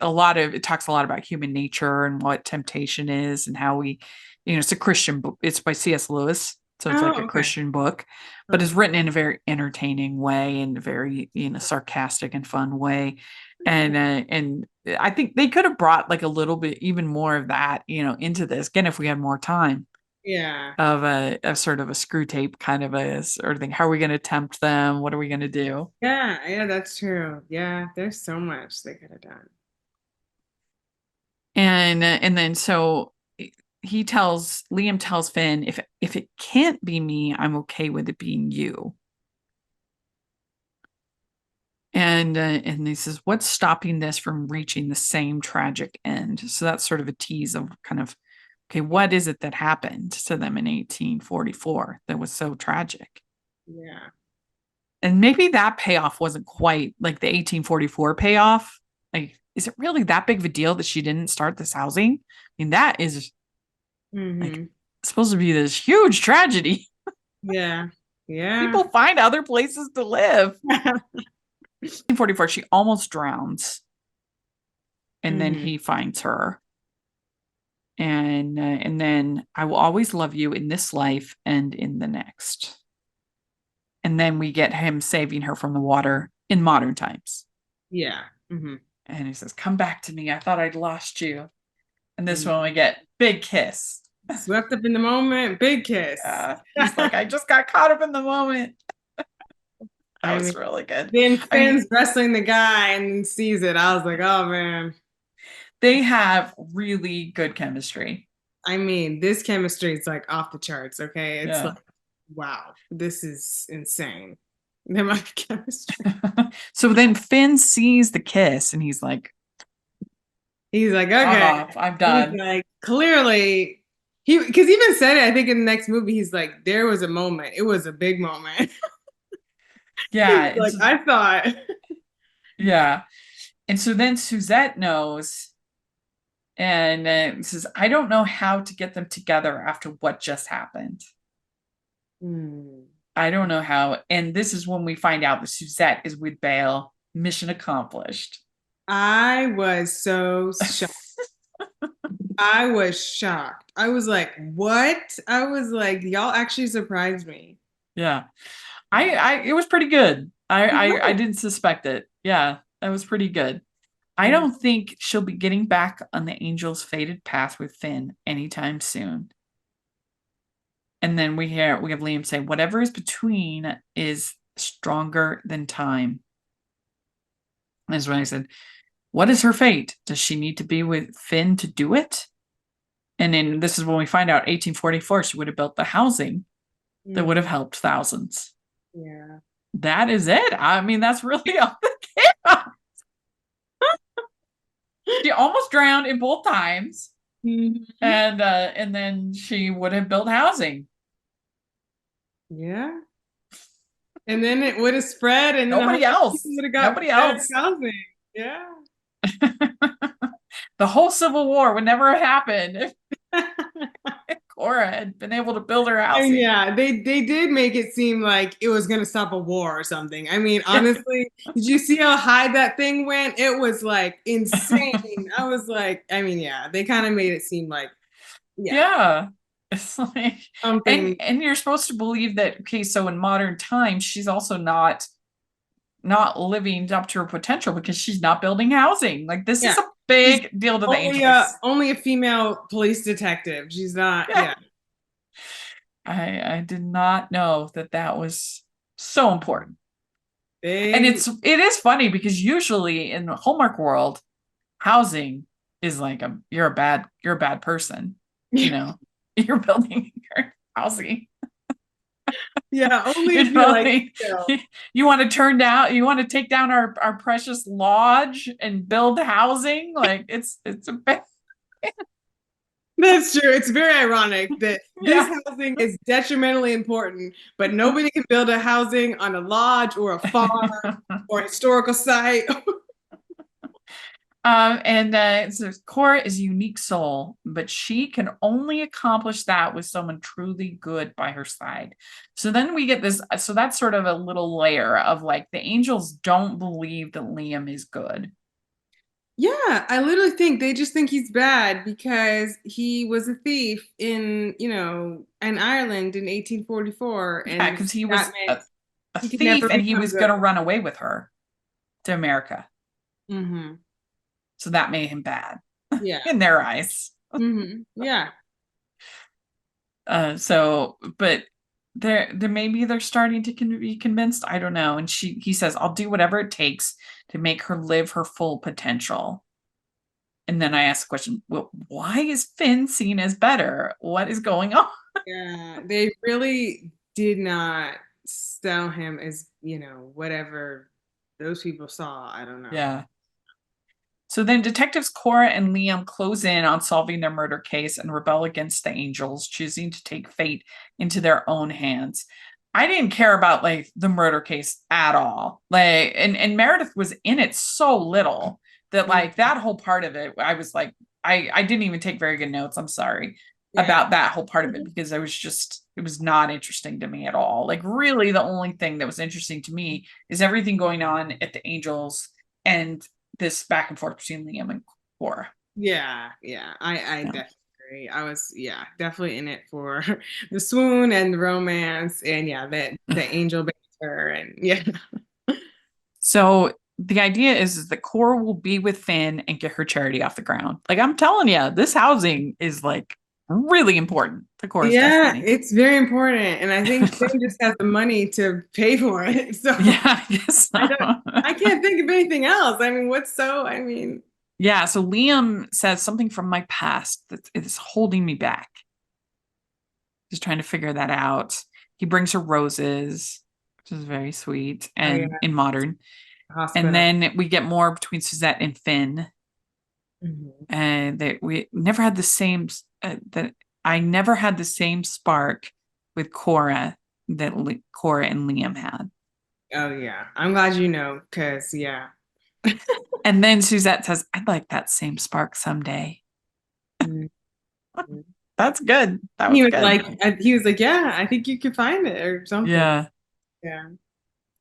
talks a lot about human nature and what temptation is, and how we, you know, it's a Christian book. It's by C.S. Lewis. So it's like a Christian book, but it's written in a very entertaining way, and a very, you know, sarcastic and fun way. And I think they could have brought like a little bit even more of that, into this again if we had more time Yeah. of a sort of a screw tape kind of a sort of thing. How are we going to tempt them? What are we going to do? Yeah, that's true. Yeah, there's so much they could have done. And then so Liam tells Finn, if it can't be me, I'm okay with it being you. And he says, what's stopping this from reaching the same tragic end? So that's sort of a tease of kind of, okay, what is it that happened to them in 1844 that was so tragic? Yeah. And maybe that payoff wasn't quite like the 1844 payoff. Like, is it really that big of a deal that she didn't start this housing? I mean, that is like supposed to be this huge tragedy. Yeah. Yeah. People find other places to live. 1844, she almost drowns. And then he finds her. And then I will always love you in this life and in the next. And then we get him saving her from the water in modern times. Yeah. Mm-hmm. And he says, come back to me. I thought I'd lost you. And this one we get big kiss. Swept up in the moment, big kiss. He's like, I just got caught up in the moment. That was really good. Then Finn's wrestling the guy and then sees it. I was like, oh man. They have really good chemistry. I mean, this chemistry is like off the charts, okay? It's like, wow, this is insane. The amount of chemistry. So then Finn sees the kiss and he's like, okay, I'm done. He's like, clearly, because he even said it, I think in the next movie, he's like, there was a moment. It was a big moment. Yeah. Like, I thought. Yeah. And so then Suzette knows and says, I don't know how to get them together after what just happened. I don't know how. And this is when we find out that Suzette is with Bale. Mission accomplished. I was so shocked. I was shocked. I was like, what? I was like, y'all actually surprised me. Yeah. It was pretty good. I didn't suspect it. Yeah, that was pretty good. I don't think she'll be getting back on the Angel's fated path with Finn anytime soon. And then we have Liam say, whatever is between is stronger than time. That's when I said, what is her fate? Does she need to be with Finn to do it? And then this is when we find out 1844, she would have built the housing that would have helped thousands. Yeah. That is it. I mean, that's really all the chaos. She almost drowned in both times. And then she would have built housing. Yeah. And then it would have spread and nobody else would have got housing. Yeah. The whole Civil War would never have happened if Cora had been able to build her house. Yeah, they did make it seem like it was going to stop a war or something. I mean, honestly, did you see how high that thing went? It was like insane. I was like, I mean, yeah, they kind of made it seem like, yeah. It's like, and you're supposed to believe that, okay, so in modern times, she's also not living up to her potential because she's not building housing. Like, this is a big deal to the Angels. Only a female police detective. She's not. Yeah. I did not know that was so important. And it is funny because usually in the Hallmark world, housing is like you're a bad person. You know, you're building your housing. Yeah, only if you want to take down our precious lodge and build housing. Like it's a bad. That's true. It's very ironic that this housing is detrimentally important, but nobody can build a housing on a lodge or a farm or a historical site. So Cora is a unique soul, but she can only accomplish that with someone truly good by her side. So then we get this. So that's sort of a little layer of like the Angels don't believe that Liam is good. Yeah, I literally think they just think he's bad because he was a thief in Ireland in 1844. Yeah, because he was a thief and he was going to run away with her to America. Mm-hmm. So that made him bad Yeah. in their eyes. Mm-hmm. Yeah. But they're maybe they're starting to be convinced. I don't know. And he says, I'll do whatever it takes to make her live her full potential. And then I ask the question, well, why is Finn seen as better? What is going on? Yeah. They really did not sell him as, whatever those people saw. I don't know. Yeah. So then detectives Cora and Liam close in on solving their murder case and rebel against the Angels, choosing to take fate into their own hands. I didn't care about like the murder case at all. Like, and Meredith was in it so little that like that whole part of it, I was like, I didn't even take very good notes. I'm sorry about that whole part of it because it was not interesting to me at all. Like really the only thing that was interesting to me is everything going on at the Angels and this back and forth between Liam and Cora. Yeah, I definitely agree. I was, definitely in it for the swoon and the romance, and that the angel banter, and So the idea is that Cora will be with Finn and get her charity off the ground. Like I'm telling you, this housing is like really important to Cora's destiny. it's very important, and I think Finn just has the money to pay for it. So yeah, I guess so. I can't think of anything else. I mean, yeah. So Liam says something from my past that is holding me back. Just trying to figure that out. He brings her roses, which is very sweet and in modern. Hospital. And then we get more between Suzette and Finn. And that we never had the same that I never had the same spark with Cora that Cora and Liam had. Oh yeah, I'm glad you know, because And then Suzette says, "I'd like that same spark someday." That's good. That was good. He was like, yeah, I think you could find it or something. Yeah.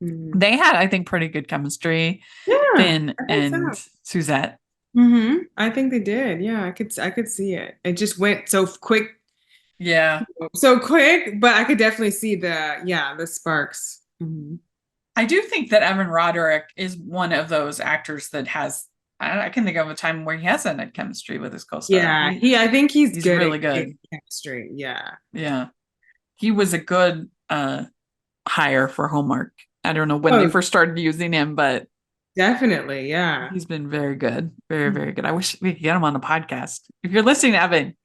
They had, I think, pretty good chemistry. Yeah, Finn and Suzette. I think they did. Yeah, I could see it. It just went so quick. Yeah. So quick, but I could definitely see the sparks. I do think that Evan Roderick is one of those actors that has, I can think of a time where he hasn't had chemistry with his co-star. Yeah, I think he's good really good. Chemistry. Yeah. Yeah. He was a good hire for Hallmark. I don't know when they first started using him, but definitely, yeah. He's been very good. Very, very good. I wish we could get him on the podcast. If you're listening, Evan,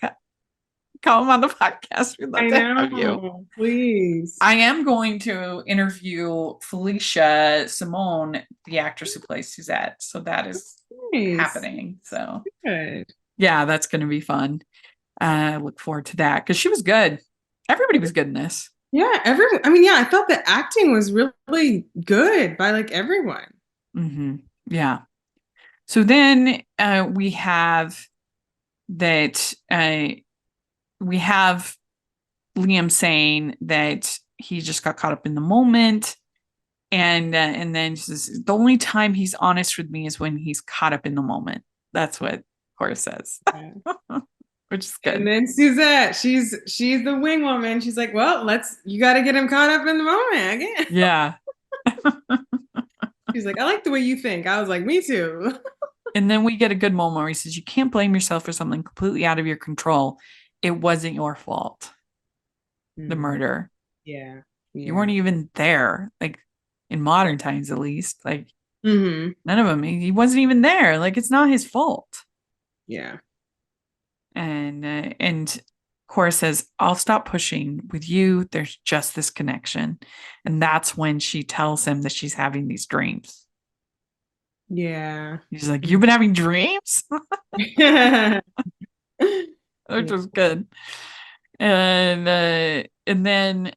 call him on the podcast. We'd love to have you. Please. I am going to interview Felicia Simone, the actress who plays Suzette. So that is happening. So good. Yeah, that's going to be fun. I look forward to that because she was good. Everybody was good in this. Yeah, everyone. I mean, I thought the acting was really good by like everyone. Yeah. So then we have that we have Liam saying that he just got caught up in the moment, and then she says, the only time he's honest with me is when he's caught up in the moment. That's what Cora says, which is good. And then Suzette, she's the wing woman. She's like, well, you got to get him caught up in the moment again. Yeah. She's like, I like the way you think. I was like, me too. And then we get a good moment where he says, you can't blame yourself for something completely out of your control. It wasn't your fault. The murder. Yeah. You weren't even there, like in modern times, at least. Like none of them. He wasn't even there. Like it's not his fault. Yeah. And Cora says, I'll stop pushing. With you, there's just this connection. And that's when she tells him that she's having these dreams. Yeah. He's like, you've been having dreams? Which was good. And then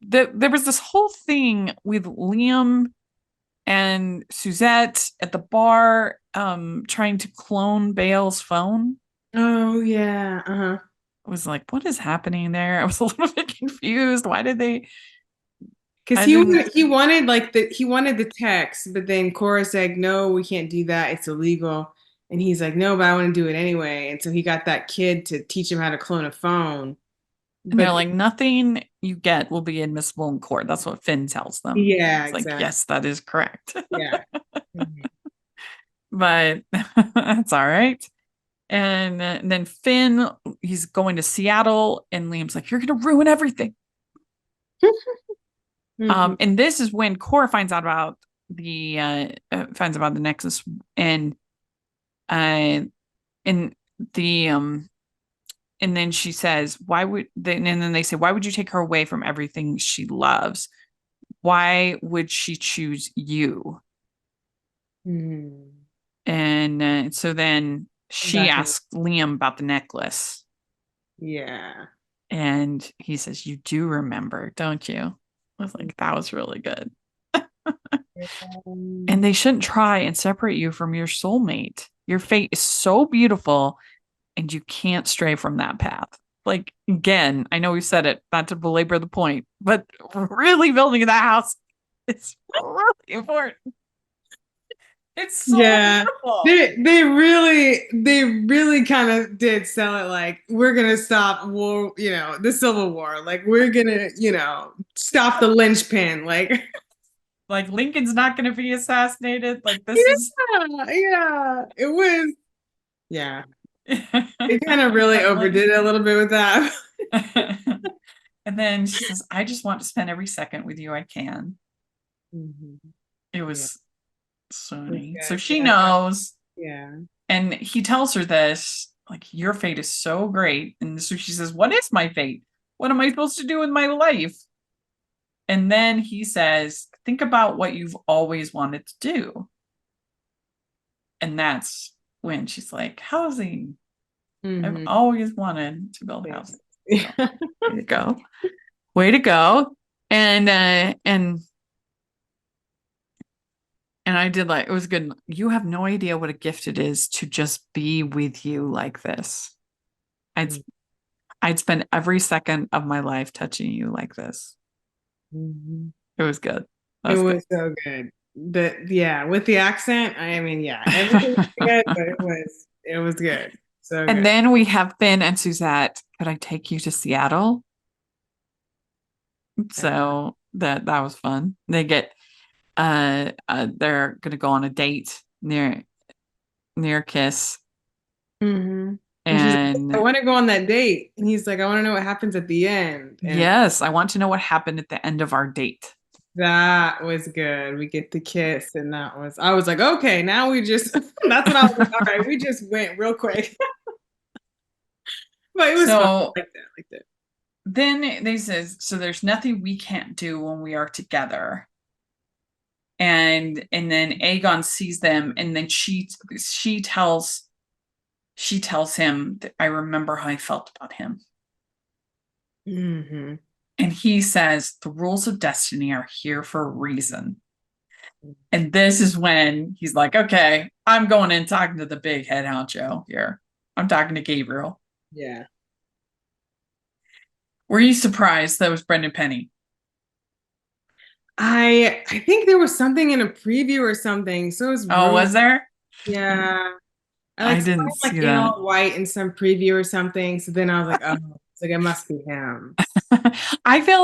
there was this whole thing with Liam and Suzette at the bar trying to clone Bale's phone. Oh yeah. I was like, what is happening there? I was a little bit confused. Why did they? Because he wanted the text, but then Cora said, no, we can't do that. It's illegal. And he's like, no, but I want to do it anyway. And so he got that kid to teach him how to clone a phone. And they're like, nothing you get will be admissible in court. That's what Finn tells them. Yeah, it's exactly. Like, yes, that is correct. Yeah. but that's all right. And then Finn, he's going to Seattle, and Liam's like, "You're gonna ruin everything." Mhm. And this is when Cora finds out about the Nexus, and uh, and the and then she says, "Why would?" And then they say, "Why would you take her away from everything she loves? Why would she choose you?" Mhm. And so then she Exactly. asks Liam about the necklace, Yeah. and he says, "You do remember, don't you?" I was like, "That was really good." And they shouldn't try and separate you from your soulmate. Your fate is so beautiful, and you can't stray from that path. Like, again, I know we said it, not to belabor the point, but really building that house is really important. It's so Yeah. beautiful. They really kind of did sell it like we're gonna stop war, the Civil War. Like we're gonna, stop the linchpin. Like Like, Lincoln's not going to be assassinated. Like, this is. yeah. It was They kind of really overdid it a little bit with that. And then she says, "I just want to spend every second with you I can." Mhm. It was so funny. That's So good. she Yeah. knows, Yeah. and he tells her this, like, "Your fate is so great." And so she says, "What is my fate? What am I supposed to do with my life?" And then he says, "Think about what you've always wanted to do." And that's when she's like, "Housing. I've Mhm. always wanted to build houses." Yeah. So, way to go. Way to go. And I did, like, it was good. "You have no idea what a gift it is to just be with you like this. I'd Mm. I'd spend every second of my life touching you like this." Mhm. It was good. That It was good. was so good. Yeah, with the accent, I mean, yeah, everything was good, but it was good. So And good. then we have Finn and Suzette. "Could I take you to Seattle?" So that was fun. They're gonna go on a date near Kiss. Mhm. And she's like, I And want to go on that date. And he's like, I want to know what happens at the end. And yes, I want to know what happened at the end of our date. that was good. We get the kiss, and I was like, okay, now we just, that's when I was like, all right, we just went real quick. But it was fun. So I liked that. then they says, "So there's nothing we can't do when we are together." And then Aegon sees them, and then she tells him that, "I remember how I felt about him." Mhm. And he says, "The rules of destiny are here for a reason." And this is when he's like, "Okay, I'm going in talking to the big head honcho here. I'm talking to Gabriel." Yeah. Were you surprised that was Brendan Penny? I think there was something in a preview or something. So it was Oh, was there? yeah. I I like saw him didn't like see in that. all white in some preview or something. So then I was like, oh, it's like it must be him. I feel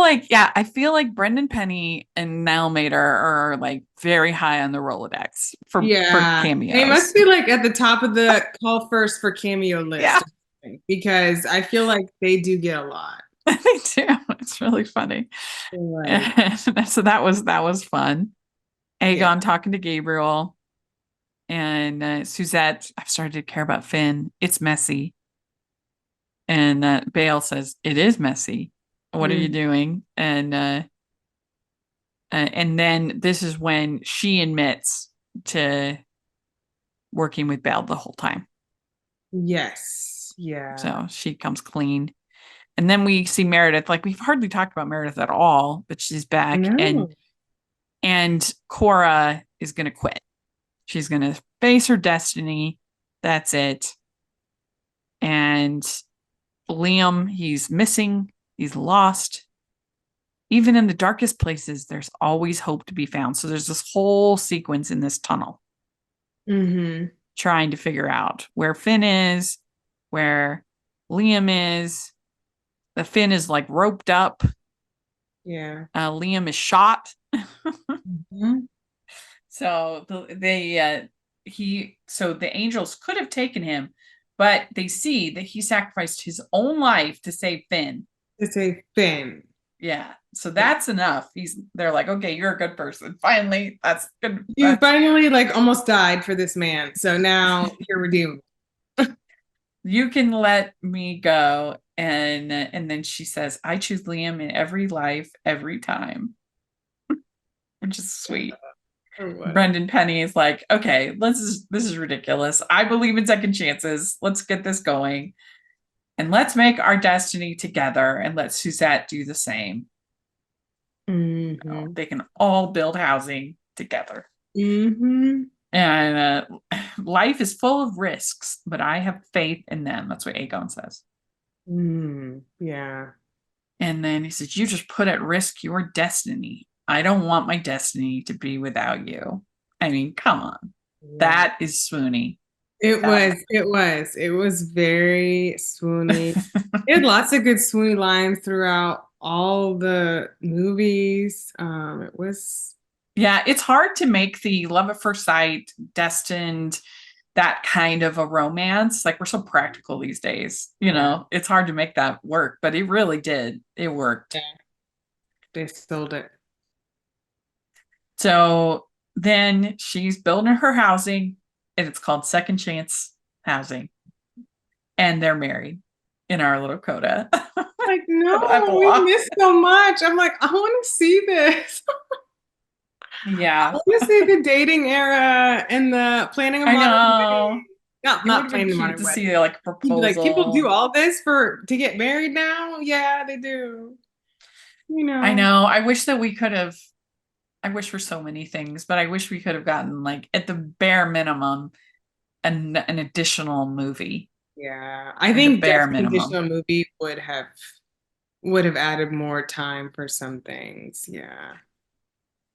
like Brendan Penny and Nell Mater are like very high on the Rolodex for Yeah. They cameos. must be like at the top of the call first for cameo Yeah, list because I feel like they do get a lot. they do. It's really funny. Like, And so that was fun. yeah. Aegon talking to Gabriel, and Suzette. I've started to care about Finn. It's messy. And Bale says, "It is messy. What are you Mm, doing?" And then this is when she admits to working with Bale the whole time. yes. Yeah. So she comes clean. And then we see Meredith. Like, we've hardly talked about Meredith at all, but she's I back. know. And Cora is going to quit. She's going to face her destiny. That's it. And Liam, he's missing. He's lost. Even in the darkest places, there's always hope to be found. So there's this whole sequence in this tunnel Mm-hmm. trying to figure out where Finn is, where Liam is. The Finn is like roped up. Yeah. Liam is shot. Mhm. So so the angels could have taken him, but they see that he sacrificed his own life to save Finn. To say Finn. Yeah. So that's enough. They're like, okay, you're a good person. Finally, that's good. You finally like almost died for this man. So now you're redeemed. You can let me go. And then she says, I choose Liam in every life, every time. Which is sweet. Brendan Penny is like, okay, this is ridiculous. I believe in second chances. Let's get this going. And let's make our destiny together and let Suzette do the same. Mm-hmm. They can all build housing together. Mm-hmm. And life is full of risks, but I have faith in them. That's what Aegon says. Yeah. And then he says, you just put at risk your destiny. I don't want my destiny to be without you. I mean, come on. Yeah. That is swoony. It was very swoony. It had lots of good swoony lines throughout all the movies. Yeah, it's hard to make the love at first sight, destined, that kind of a romance. Like, we're so practical these days, you know, it's hard to make that work, but it really did. It worked. Yeah. They sold it. So then she's building her housing, and it's called Second Chance Housing. And they're married in our little coda. Like, no, we missed so much. I'm like, I want to see this. Yeah. I want to see the dating era and the planning a modern wedding. Not planning a modern wedding. See like a proposal. Like, people do all this to get married now? Yeah, they do. You know. I know. I wish that we could have. I wish for so many things, but I wish we could have gotten, like, at the bare minimum, an additional movie. Yeah, I think an additional movie would have added more time for some things. Yeah.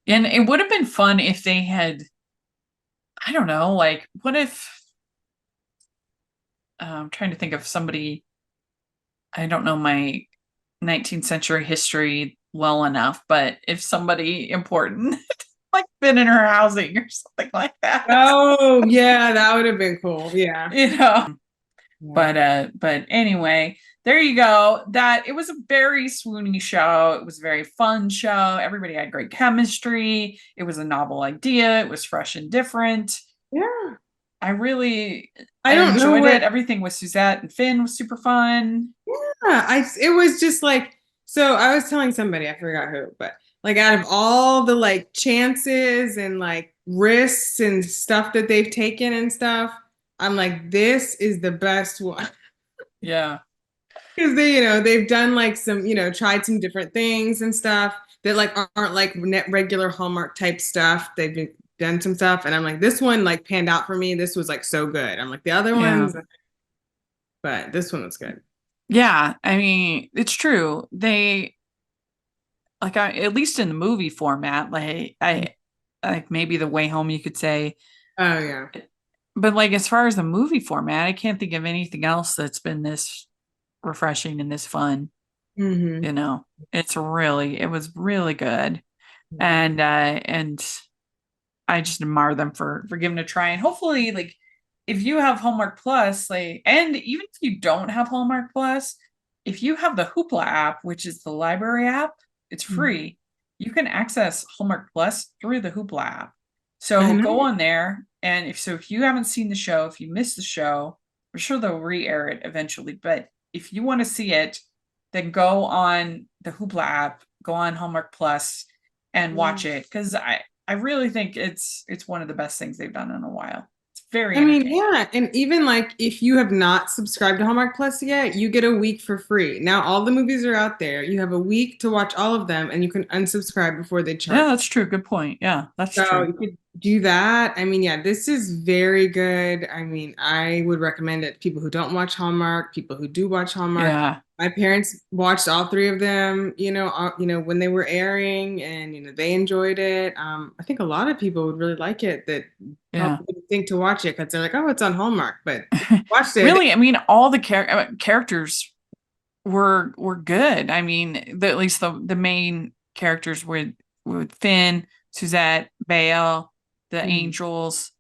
And it would have been fun if they had, I don't know, like, what if, I'm trying to think of somebody, I don't know my 19th century history well enough, but if somebody important like been in her housing or something like that. Oh, yeah, that would have been cool. Yeah. You know. Yeah. But anyway, there you go. It was a very swoony show. It was a very fun show. Everybody had great chemistry. It was a novel idea. It was fresh and different. Yeah. I enjoyed it. Everything with Suzette and Finn was super fun. Yeah, it was just like, so I was telling somebody, I forgot who, but like, out of all the like chances and like risks and stuff that they've taken and stuff, I'm like, this is the best one. Yeah. Because they've done like some, tried some different things and stuff that like aren't like regular Hallmark type stuff. They've done some stuff, and I'm like, this one like panned out for me. This was like so good. I'm like, the other ones, but this one was good. Yeah, I mean, it's true. They, like, at least in the movie format, like, I like maybe The Way Home, you could say. Oh yeah. But like, as far as the movie format, I can't think of anything else that's been this refreshing and this fun. Mm-hmm. It was really good. Mm-hmm. And I just admire them for giving it a try. And hopefully, like, if you have Hallmark Plus, like, and even if you don't have Hallmark Plus, if you have the Hoopla app, which is the library app, it's free. Mm-hmm. You can access Hallmark Plus through the Hoopla app. So go on there, and if you haven't seen the show, if you missed the show, I'm sure they'll re-air it eventually. But if you want to see it, then go on the Hoopla app, go on Hallmark Plus, and watch it, because I really think it's one of the best things they've done in a while. It's very entertaining. Yeah, and even like if you have not subscribed to Hallmark Plus yet, you get a week for free. Now all the movies are out there. You have a week to watch all of them, and you can unsubscribe before they charge. Yeah, that's true. Good point. Yeah, that's true. So you could do that. I mean, yeah, this is very good. I mean, I would recommend it to people who don't watch Hallmark, people who do watch Hallmark. Yeah. My parents watched all three of them, when they were airing, and they enjoyed it. I think a lot of people would really like it that probably think to watch it because they're like, oh, it's on Hallmark, but watched it. Really, I mean, all the characters were good. I mean, at least the main characters with Finn, Suzette, Bale, the angels.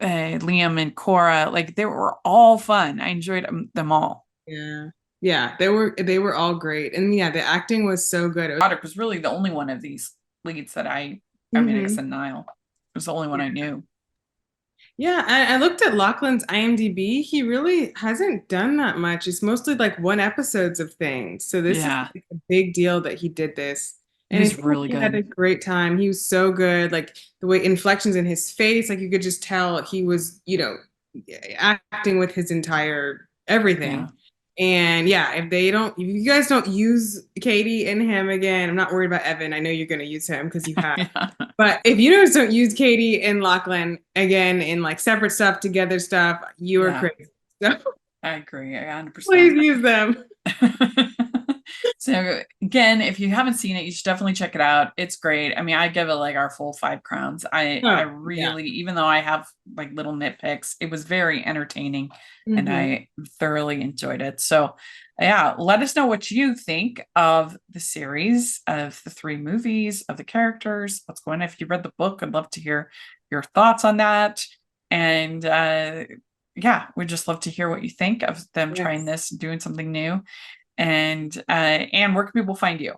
Liam and Cora, like they were all fun. I enjoyed them all. Yeah, they were all great, and yeah, the acting was so good. Roderick was really the only one of these leads that I mean, I guess Mhm. Niall was the only one I knew. Yeah, I looked at Lachlan's IMDb. He really hasn't done that much. It's mostly like one episodes of things. So this is Yeah, like a big deal that he did this. he And I was think really he had a good. great time. He was so good. Like the way inflections in his face, like you could just tell he was, acting with his entire everything. Yeah. And yeah, if you guys don't use Katie and him again, I'm not worried about Evan. I know you're going to use him because you have. Yeah. But if you guys don't use Katie and Lachlan again in like separate stuff, together stuff, you are Yeah. crazy. So I agree. 100%. please use them. So again, if you haven't seen it, you should definitely check it out. It's great. I mean, I give it like our full 5 crowns. I Oh, really, even though I have like little nitpicks, it was very entertaining and Mhm. I thoroughly enjoyed it. So yeah, let us know what you think of the series, of the 3 movies, of the characters, what's going on. If you read the book, I'd love to hear your thoughts on that. And yeah, we'd just love to hear what you think of them trying this, doing something new. And where can people find you?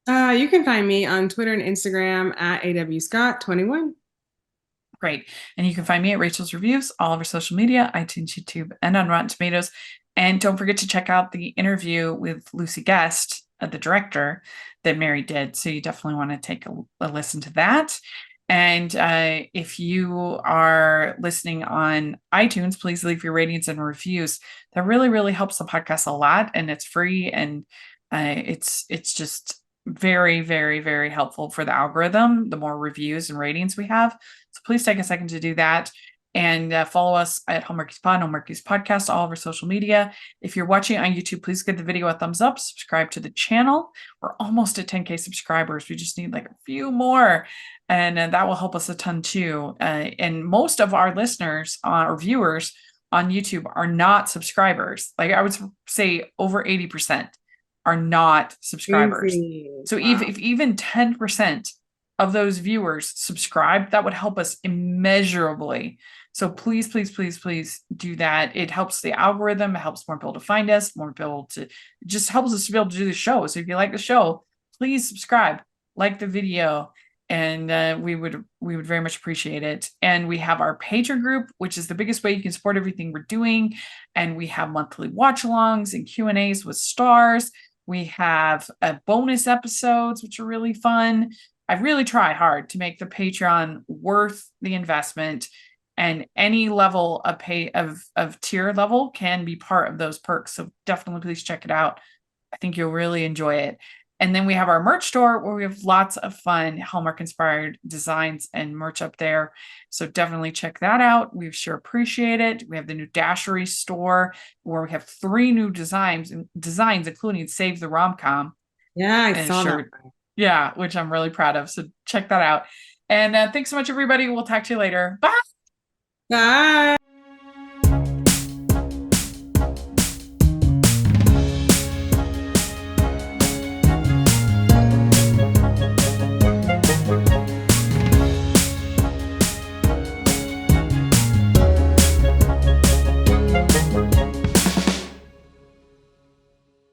You can find me on Twitter and Instagram at awscott21. Great. And you can find me at Rachel's Reviews, all over social media, iTunes, YouTube, and on Rotten Tomatoes. And don't forget to check out the interview with Lucy Guest, the director, that Mary did. So you definitely want to take a listen to that. And if you are listening on iTunes, please leave your ratings and reviews. That really, really helps the podcast a lot, and it's free, and it's just very, very, very helpful for the algorithm. The more reviews and ratings we have, so please take a second to do that. And follow us at Hallmarkies Pod, Hallmarkies Podcast, all over social media. If you're watching on YouTube, please give the video a thumbs up, subscribe to the channel. We're almost at 10K subscribers. We just need like a few more. And that will help us a ton too. And most of our listeners or viewers on YouTube are not subscribers. Like I would say over 80% are not subscribers. Easy. So Wow. if even 10% of those viewers subscribe, that would help us immeasurably. So please, please, please, please do that. It helps the algorithm. It helps more people to find us, more people to, it just helps us to be able to do the show. So if you like the show, please subscribe, like the video, and we would very much appreciate it. And we have our Patreon group, which is the biggest way you can support everything we're doing. And we have monthly watch-alongs and Q&As with stars. We have bonus episodes, which are really fun. I really try hard to make the Patreon worth the investment, and any level of pay of tier level can be part of those perks. So definitely please check it out. I think you'll really enjoy it. And then we have our merch store where we have lots of fun Hallmark inspired designs and merch up there. So definitely check that out. We sure appreciate it. We have the new Dashery store where we have 3 new designs, including Save the Rom-Com. Yeah, I saw that. Yeah, which I'm really proud of. So check that out. And thanks so much, everybody. We'll talk to you later. Bye. Bye.